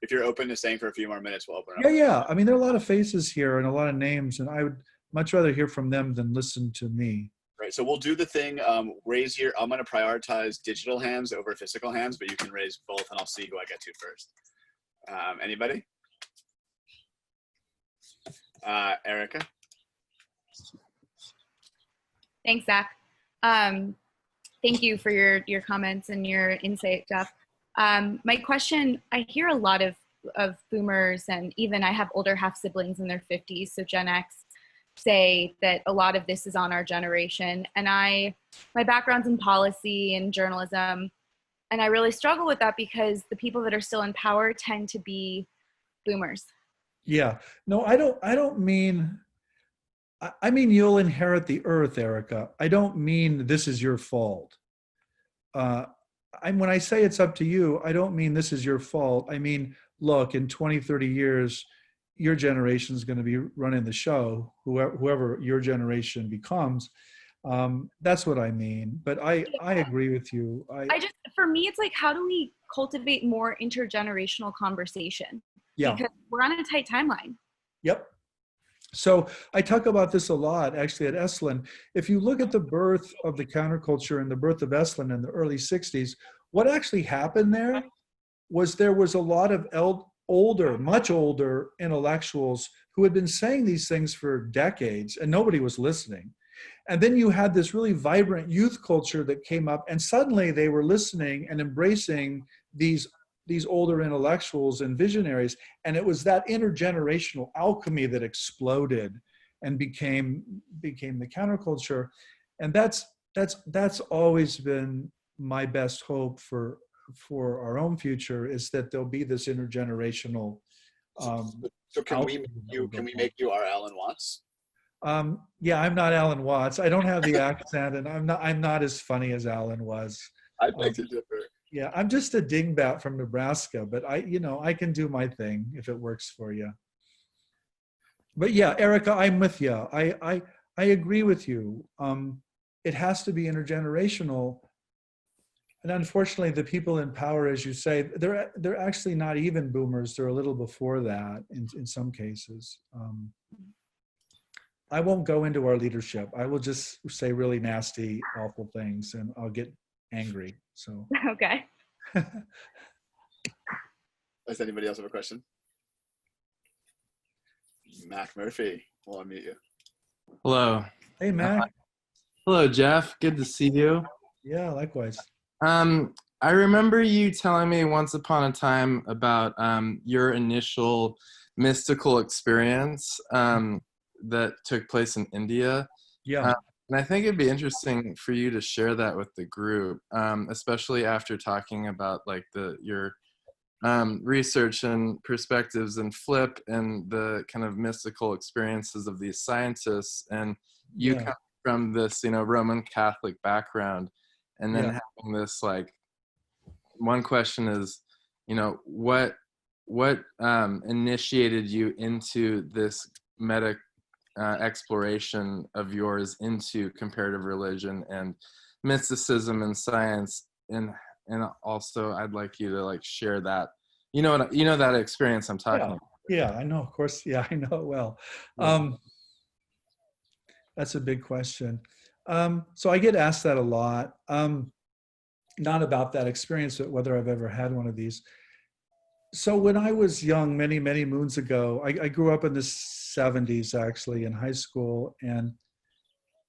If you're open to staying for a few more minutes, we'll open up. Yeah. I mean, there are a lot of faces here and a lot of names, and I would much rather hear from them than listen to me. Right. So we'll do the thing. Raise your. I'm going to prioritize digital hands over physical hands, but you can raise both, and I'll see who I get to first. Anybody? Erica. Thanks, Zach. Thank you for your comments and your insight, Jeff. My question, I hear a lot of boomers, and even I have older half siblings in their 50s, so Gen X, say that a lot of this is on our generation. And I my background's in policy and journalism, and I really struggle with that because the people that are still in power tend to be boomers. Yeah. No, I don't mean, I mean, you'll inherit the earth, Erica. I don't mean this is your fault. Uh, when I say it's up to you, I don't mean this is your fault. I mean, look, in 20, 30 years, your generation is going to be running the show, whoever your generation becomes. That's what I mean. But I agree with you. For me, it's like, how do we cultivate more intergenerational conversation? Yeah. Because we're on a tight timeline. Yep. So I talk about this a lot, actually, at Esalen. If you look at the birth of the counterculture and the birth of Esalen in the early 60s, what actually happened there was a lot of older, much older intellectuals who had been saying these things for decades and nobody was listening. And then you had this really vibrant youth culture that came up, and suddenly they were listening and embracing these older intellectuals and visionaries. And it was that intergenerational alchemy that exploded and became the counterculture. And that's always been my best hope for our own future, is that there'll be this intergenerational. So can we make you our Alan Watts? Yeah, I'm not Alan Watts. I don't have the accent, and I'm not as funny as Alan was. I beg to differ. Yeah, I'm just a dingbat from Nebraska, but I can do my thing if it works for you. But yeah, Erica, I'm with you. I agree with you. It has to be intergenerational. And unfortunately, the people in power, as you say, they're actually not even boomers. They're a little before that in some cases. I won't go into our leadership. I will just say really nasty, awful things, and I'll get angry. So. Okay. Does anybody else have a question? Mac Murphy, we'll unmute you. Hello. Hey, Mac. Hello, Jeff. Good to see you. Yeah, likewise. I remember you telling me once upon a time about your initial mystical experience that took place in India. Yeah. And I think it'd be interesting for you to share that with the group, especially after talking about like your research and perspectives and Flip and the kind of mystical experiences of these scientists. And you come from this, Roman Catholic background, and then having this, like, one question is, what initiated you into this meta exploration of yours into comparative religion and mysticism and science, and also I'd like you to like share that, that experience I'm talking about. Yeah, I know, of course. Yeah, I know it well. That's a big question. So I get asked that a lot, not about that experience, but whether I've ever had one of these. So when I was young, many, many moons ago, I grew up in the 70s, actually, in high school. And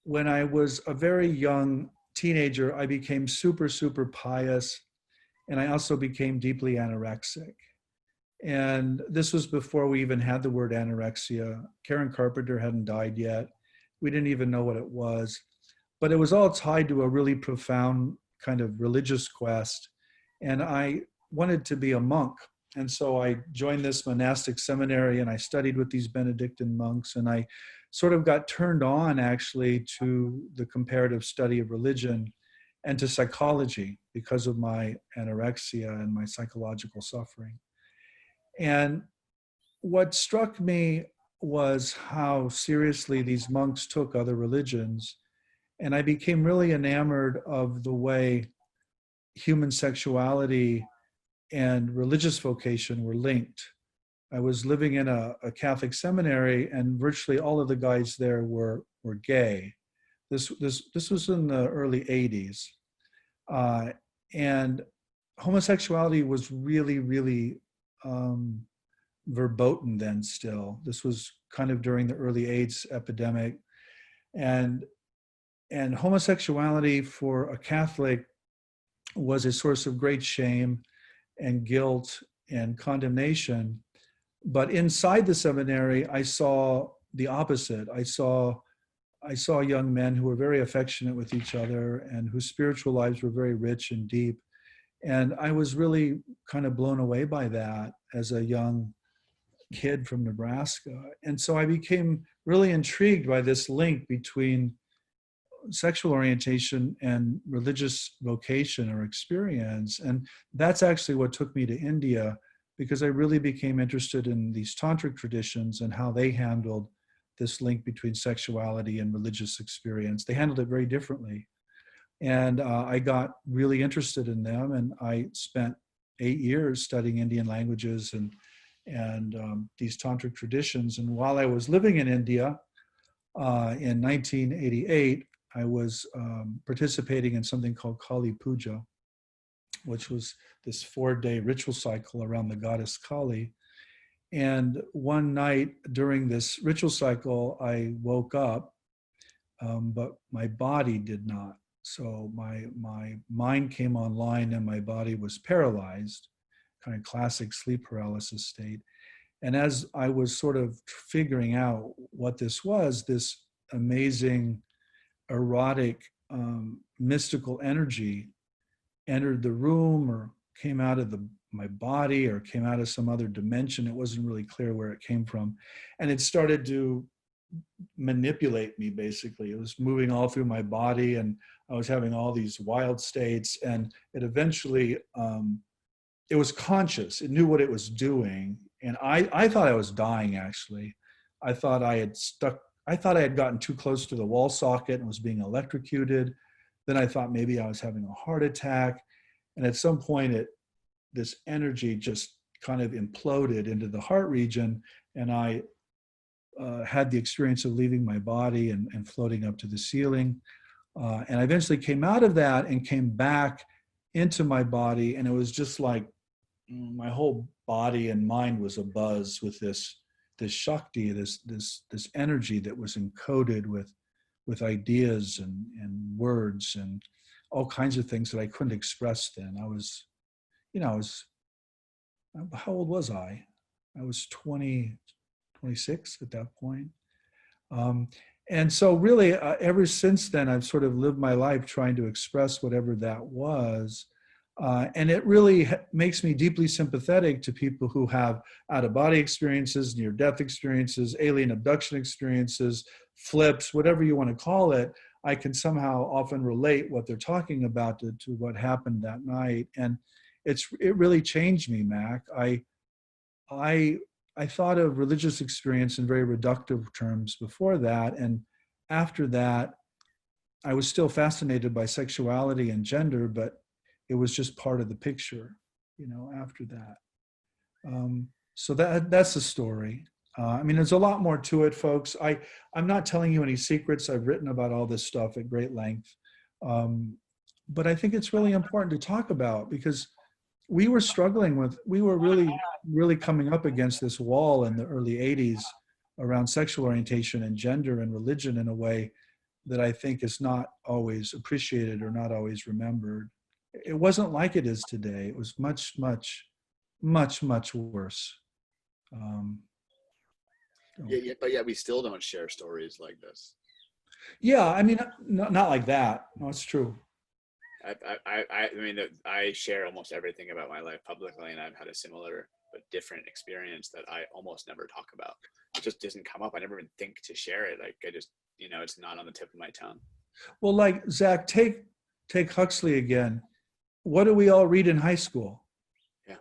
when I was a very young teenager, I became super, super pious. And I also became deeply anorexic. And this was before we even had the word anorexia. Karen Carpenter hadn't died yet. We didn't even know what it was. But it was all tied to a really profound kind of religious quest. And I wanted to be a monk. And so I joined this monastic seminary and I studied with these Benedictine monks, and I sort of got turned on actually to the comparative study of religion and to psychology because of my anorexia and my psychological suffering. And what struck me was how seriously these monks took other religions. And I became really enamored of the way human sexuality and religious vocation were linked. I was living in a Catholic seminary, and virtually all of the guys there were gay. This was in the early 80s. And homosexuality was really, really verboten then still. This was kind of during the early AIDS epidemic. And homosexuality for a Catholic was a source of great shame and guilt and condemnation. But inside the seminary, I saw the opposite. I saw I saw young men who were very affectionate with each other and whose spiritual lives were very rich and deep. And I was really kind of blown away by that as a young kid from Nebraska. And so I became really intrigued by this link between sexual orientation and religious vocation or experience. And that's actually what took me to India, because I really became interested in these tantric traditions and how they handled this link between sexuality and religious experience. They handled it very differently. And I got really interested in them, and I spent 8 years studying Indian languages and these tantric traditions. And while I was living in India in 1988, I was participating in something called Kali Puja, which was this 4-day ritual cycle around the goddess Kali. And one night during this ritual cycle, I woke up, but my body did not. So my mind came online and my body was paralyzed, kind of classic sleep paralysis state. And as I was sort of figuring out what this was, this amazing, erotic, mystical energy entered the room or came out of my body or came out of some other dimension. It wasn't really clear where it came from. And it started to manipulate me, basically. It was moving all through my body, and I was having all these wild states. And it eventually, it was conscious. It knew what it was doing. And I thought I was dying, actually. I thought I had gotten too close to the wall socket and was being electrocuted. Then I thought maybe I was having a heart attack. And at some point, this energy just kind of imploded into the heart region. And I had the experience of leaving my body and floating up to the ceiling. And I eventually came out of that and came back into my body. And it was just like my whole body and mind was abuzz with this Shakti, this energy that was encoded with ideas and words and all kinds of things that I couldn't express then. How old was I? I was 26 at that point. And so really, ever since then, I've sort of lived my life trying to express whatever that was. And it really makes me deeply sympathetic to people who have out-of-body experiences, near-death experiences, alien abduction experiences, flips, whatever you want to call it. I can somehow often relate what they're talking about to what happened that night. And it really changed me, Mac. I thought of religious experience in very reductive terms before that. And after that, I was still fascinated by sexuality and gender, but it was just part of the picture, after that. So that's the story. There's a lot more to it, folks. I'm not telling you any secrets. I've written about all this stuff at great length. But I think it's really important to talk about, because we were really, really coming up against this wall in the early 80s around sexual orientation and gender and religion in a way that I think is not always appreciated or not always remembered. It wasn't like it is today. It was much, much, much, much worse. But yet we still don't share stories like this. Yeah, not like that. No, it's true. I share almost everything about my life publicly, and I've had a similar but different experience that I almost never talk about. It just doesn't come up. I never even think to share it. Like I just, it's not on the tip of my tongue. Well, like Zach, take Huxley again. What do we all read in high school? Yeah.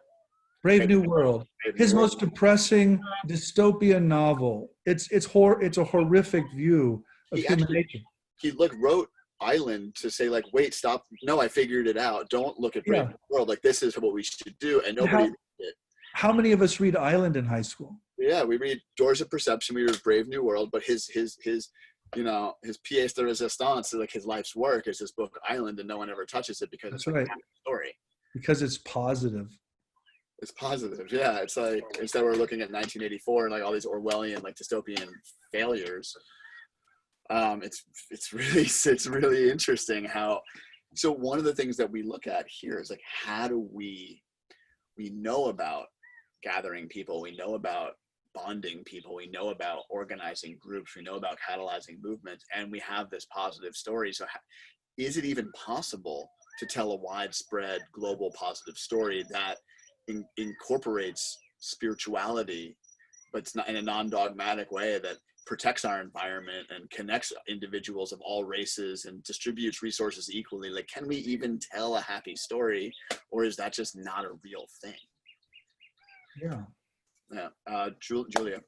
Brave New World. His most depressing dystopian novel. It's a horrific view of human nature. He wrote Island to say wait, stop. No, I figured it out. Don't look at Brave New World. This is what we should do. And nobody did. How many of us read Island in high school? Yeah, we read Doors of Perception. We read Brave New World, but his pièce de résistance, his life's work, is this book Island, and no one ever touches it because it's a story. Because it's positive. It's positive, yeah. It's like instead we're looking at 1984 and all these Orwellian dystopian failures. It's really interesting how. So one of the things that we look at here is how do we know about gathering people, we know about bonding people, we know about organizing groups, we know about catalyzing movements, and we have this positive story. So is it even possible to tell a widespread global positive story that incorporates spirituality, but it's not in a non-dogmatic way, that protects our environment and connects individuals of all races and distributes resources equally? Like, can we even tell a happy story, or is that just not a real thing? Yeah. Julia.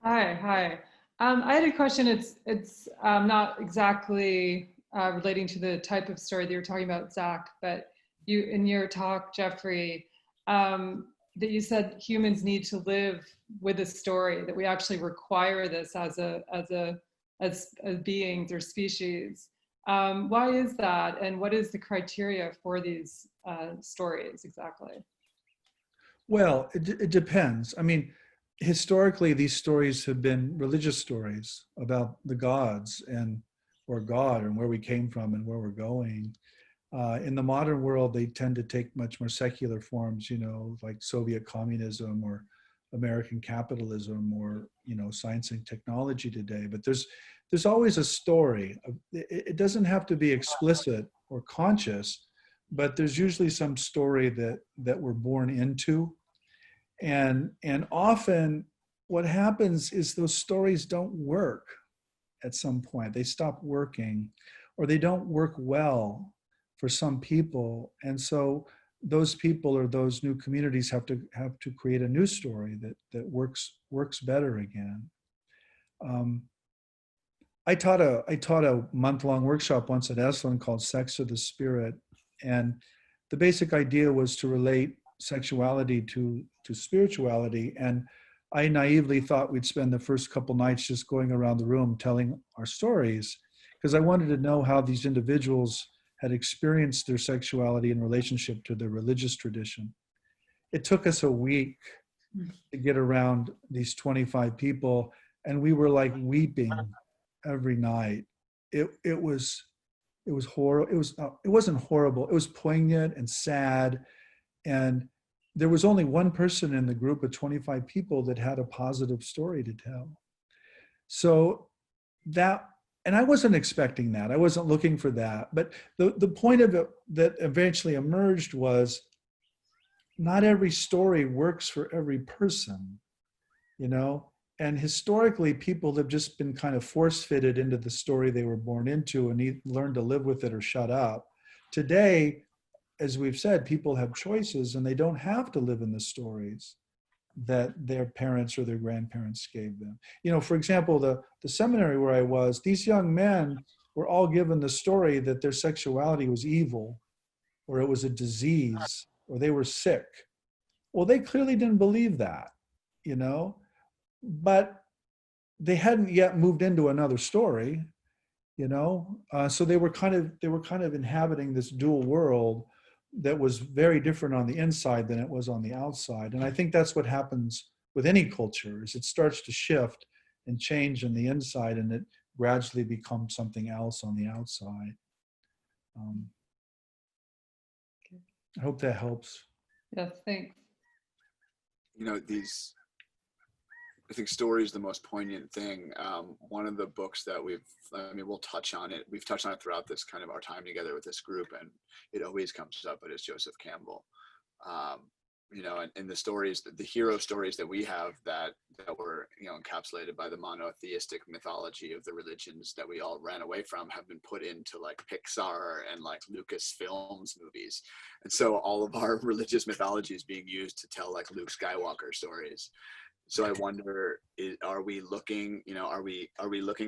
Hi. I had a question. It's not exactly relating to the type of story that you're talking about, Zach, but you, in your talk, Jeffrey, that you said humans need to live with a story, that we actually require this as beings or species. Why is that, and what is the criteria for these stories exactly? Well, it depends. I mean, historically, these stories have been religious stories about the gods or God and where we came from and where we're going. In the modern world, they tend to take much more secular forms, like Soviet communism or American capitalism, or science and technology today. But there's always a story. It doesn't have to be explicit or conscious, but there's usually some story that we're born into. And often what happens is those stories don't work at some point. They stop working, or they don't work well for some people. And so those people or those new communities have to create a new story that works better again. I taught a month-long workshop once at Esalen called Sex of the Spirit. And the basic idea was to relate sexuality to spirituality. And I naively thought we'd spend the first couple nights just going around the room telling our stories, because I wanted to know how these individuals had experienced their sexuality in relationship to their religious tradition. It took us a week to get around these 25 people, and we were like weeping every night. It was horrible. It wasn't horrible. It was poignant and sad. And there was only one person in the group of 25 people that had a positive story to tell. So that, and I wasn't expecting that. I wasn't looking for that. But the point of it that eventually emerged was not every story works for every person, And historically, people have just been kind of force-fitted into the story they were born into and learned to live with it or shut up. Today, as we've said, people have choices, and they don't have to live in the stories that their parents or their grandparents gave them. For example, the seminary where I was, these young men were all given the story that their sexuality was evil, or it was a disease, or they were sick. Well, they clearly didn't believe that, but they hadn't yet moved into another story, so they were kind of inhabiting this dual world that was very different on the inside than it was on the outside. And I think that's what happens with any culture, is it starts to shift and change on the inside, and it gradually becomes something else on the outside. I hope that helps. Yes, thanks. I think story is the most poignant thing. One of the books that we'll touch on it. We've touched on it throughout this kind of our time together with this group, and it always comes up, but it's Joseph Campbell. And the stories, the hero stories that we have that were, encapsulated by the monotheistic mythology of the religions that we all ran away from, have been put into like Pixar and like Lucasfilms movies. And so all of our religious mythology is being used to tell like Luke Skywalker stories. So I wonder, are we looking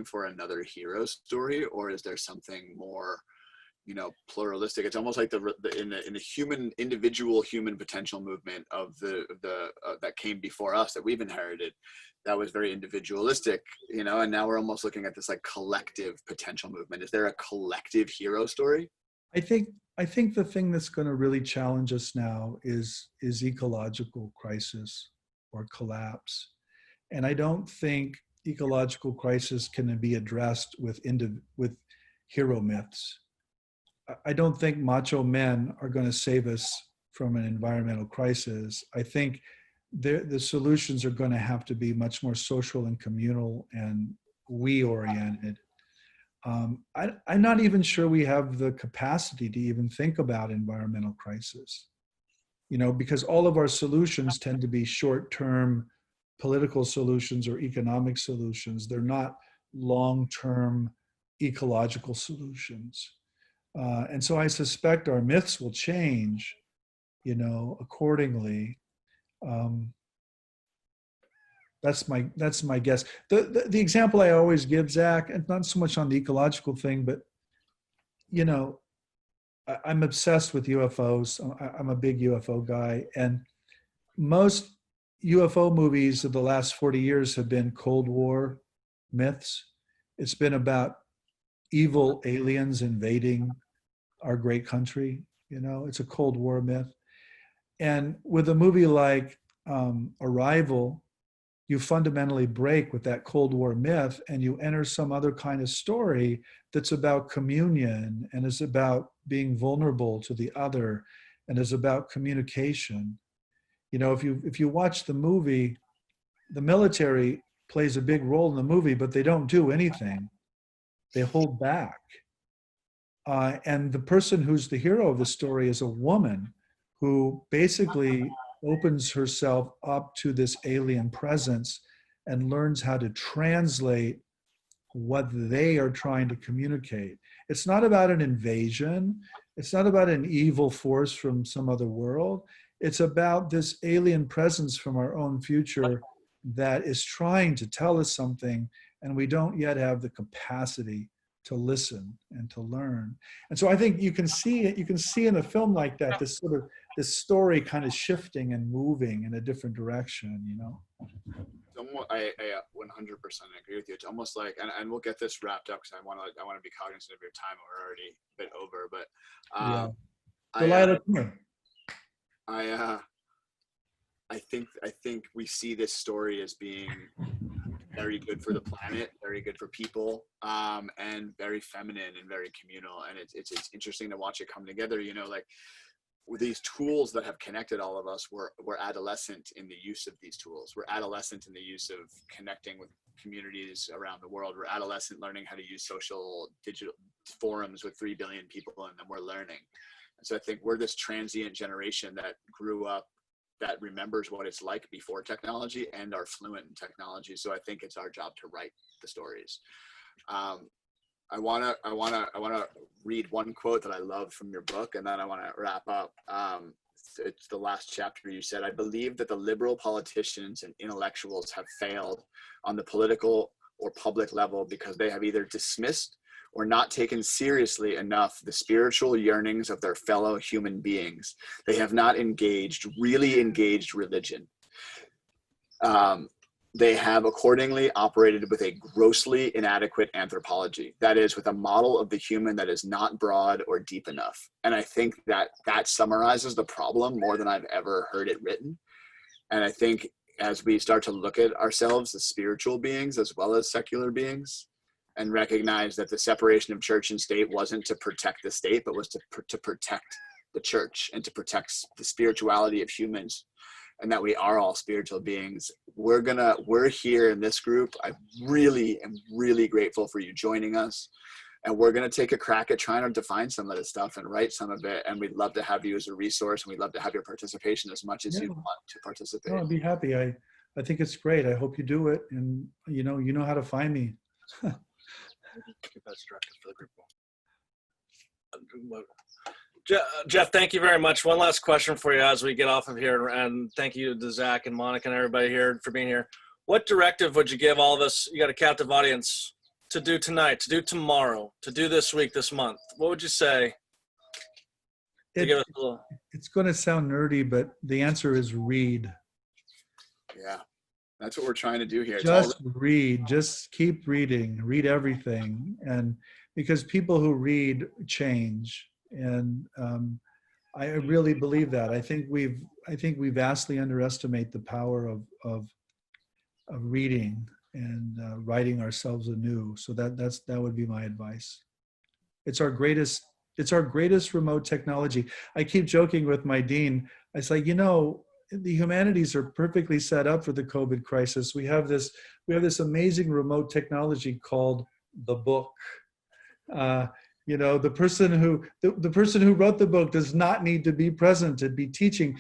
for another hero story, or is there something more, pluralistic? It's almost like in the individual human potential movement of that came before us, that we've inherited, that was very individualistic, and now we're almost looking at this like collective potential movement. Is there a collective hero story? I think the thing that's going to really challenge us now is ecological crisis or collapse. And I don't think ecological crisis can be addressed with hero myths. I don't think macho men are going to save us from an environmental crisis. I think the solutions are going to have to be much more social and communal and we-oriented. I'm not even sure we have the capacity to even think about environmental crisis, because all of our solutions tend to be short-term political solutions or economic solutions. They're not long-term ecological solutions. And so I suspect our myths will change, accordingly. That's my guess. The example I always give, Zach, and not so much on the ecological thing, but I'm obsessed with UFOs. I'm a big UFO guy, and most UFO movies of the last 40 years have been Cold War myths. It's been about evil aliens invading our great country. It's a Cold War myth. And with a movie like Arrival, you fundamentally break with that Cold War myth and you enter some other kind of story that's about communion and is about being vulnerable to the other and is about communication. If you watch the movie, the military plays a big role in the movie, but they don't do anything. They hold back. And the person who's the hero of the story is a woman who basically opens herself up to this alien presence and learns how to translate what they are trying to communicate. It's not about an invasion. It's not about an evil force from some other world. It's about this alien presence from our own future that is trying to tell us something, and we don't yet have the capacity to listen and to learn. And so I think you can see in a film like that, this story kind of shifting and moving in a different direction, I 100% agree with you. It's almost like, and we'll get this wrapped up because I want to be cognizant of your time. We're already a bit over, but yeah. Delilah, I think we see this story as being very good for the planet, very good for people, and very feminine and very communal. And it's interesting to watch it come together. Like with these tools that have connected all of us, we're adolescent in the use of these tools. We're adolescent in the use of connecting with communities around the world. We're adolescent learning how to use social digital forums with 3 billion people, and then we're learning. And so I think we're this transient generation that grew up, that remembers what it's like before technology and are fluent in technology. So I think it's our job to write the stories. I wanna read one quote that I love from your book, and then I wanna wrap up. It's the last chapter. You said, "I believe that the liberal politicians and intellectuals have failed on the political or public level because they have either dismissed or not taken seriously enough the spiritual yearnings of their fellow human beings. They have not really engaged religion. They have accordingly operated with a grossly inadequate anthropology. That is, with a model of the human that is not broad or deep enough." And I think that summarizes the problem more than I've ever heard it written. And I think as we start to look at ourselves as spiritual beings as well as secular beings, and recognize that the separation of church and state wasn't to protect the state, but was to protect the church and to protect the spirituality of humans, and that we are all spiritual beings. We're here in this group. I really am really grateful for you joining us. And we're going to take a crack at trying to define some of this stuff and write some of it. And we'd love to have you as a resource, and we'd love to have your participation as much as you want to participate. No, I'd be happy. I think it's great. I hope you do it. And you know how to find me. That's directed for the group. Jeff, thank you very much. One last question for you as we get off of here, and thank you to Zach and Monica and everybody here for being here. What directive would you give all of us? You got a captive audience to do tonight, to do tomorrow, to do this week, this month. What would you say? It's going to sound nerdy, but the answer is read. Yeah. That's what we're trying to do here. Just read, just keep reading, read everything. And because people who read change. And I really believe that. I think we vastly underestimate the power of reading and writing ourselves anew. So that would be my advice. It's our greatest It's our greatest remote technology. I keep joking with my dean. I say, you know, the humanities are perfectly set up for the COVID crisis. We have this amazing remote technology called the book. You know, the person who wrote the book does not need to be present to be teaching.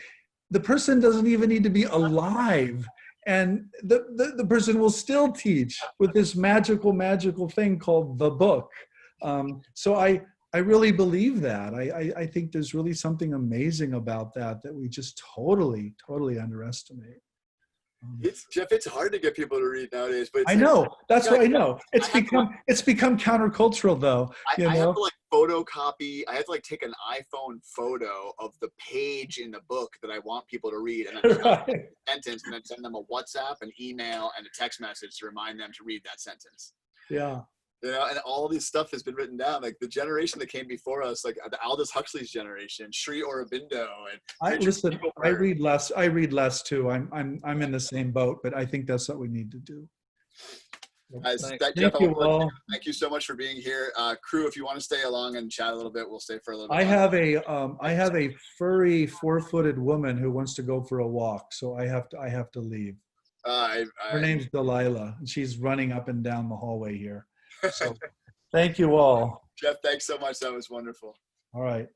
The person doesn't even need to be alive, and the person will still teach with this magical thing called the book. So I really believe that. I think there's really something amazing about that we just totally underestimate. Jeff, it's hard to get people to read nowadays, but it's I know. That's what I know. It's become countercultural, though. I have to like photocopy. I have to like take an iPhone photo of the page in the book that I want people to read, and then Right. a sentence, and then send them a WhatsApp, an email, and a text message to remind them to read that sentence. Yeah. You know, and all this stuff has been written down. Like the generation that came before us, like the Aldous Huxley's generation, Sri Aurobindo, and I read less too. I'm in the same boat, but I think that's what we need to do. Guys, Thank Jeff, you all. thank you so much for being here. Crew, if you want to stay along and chat a little bit, we'll stay for a little bit. I have a furry 4-footed woman who wants to go for a walk, so I have to leave. Her name's Delilah, and she's running up and down the hallway here. So, thank you all. Jeff, thanks so much. That was wonderful. All right.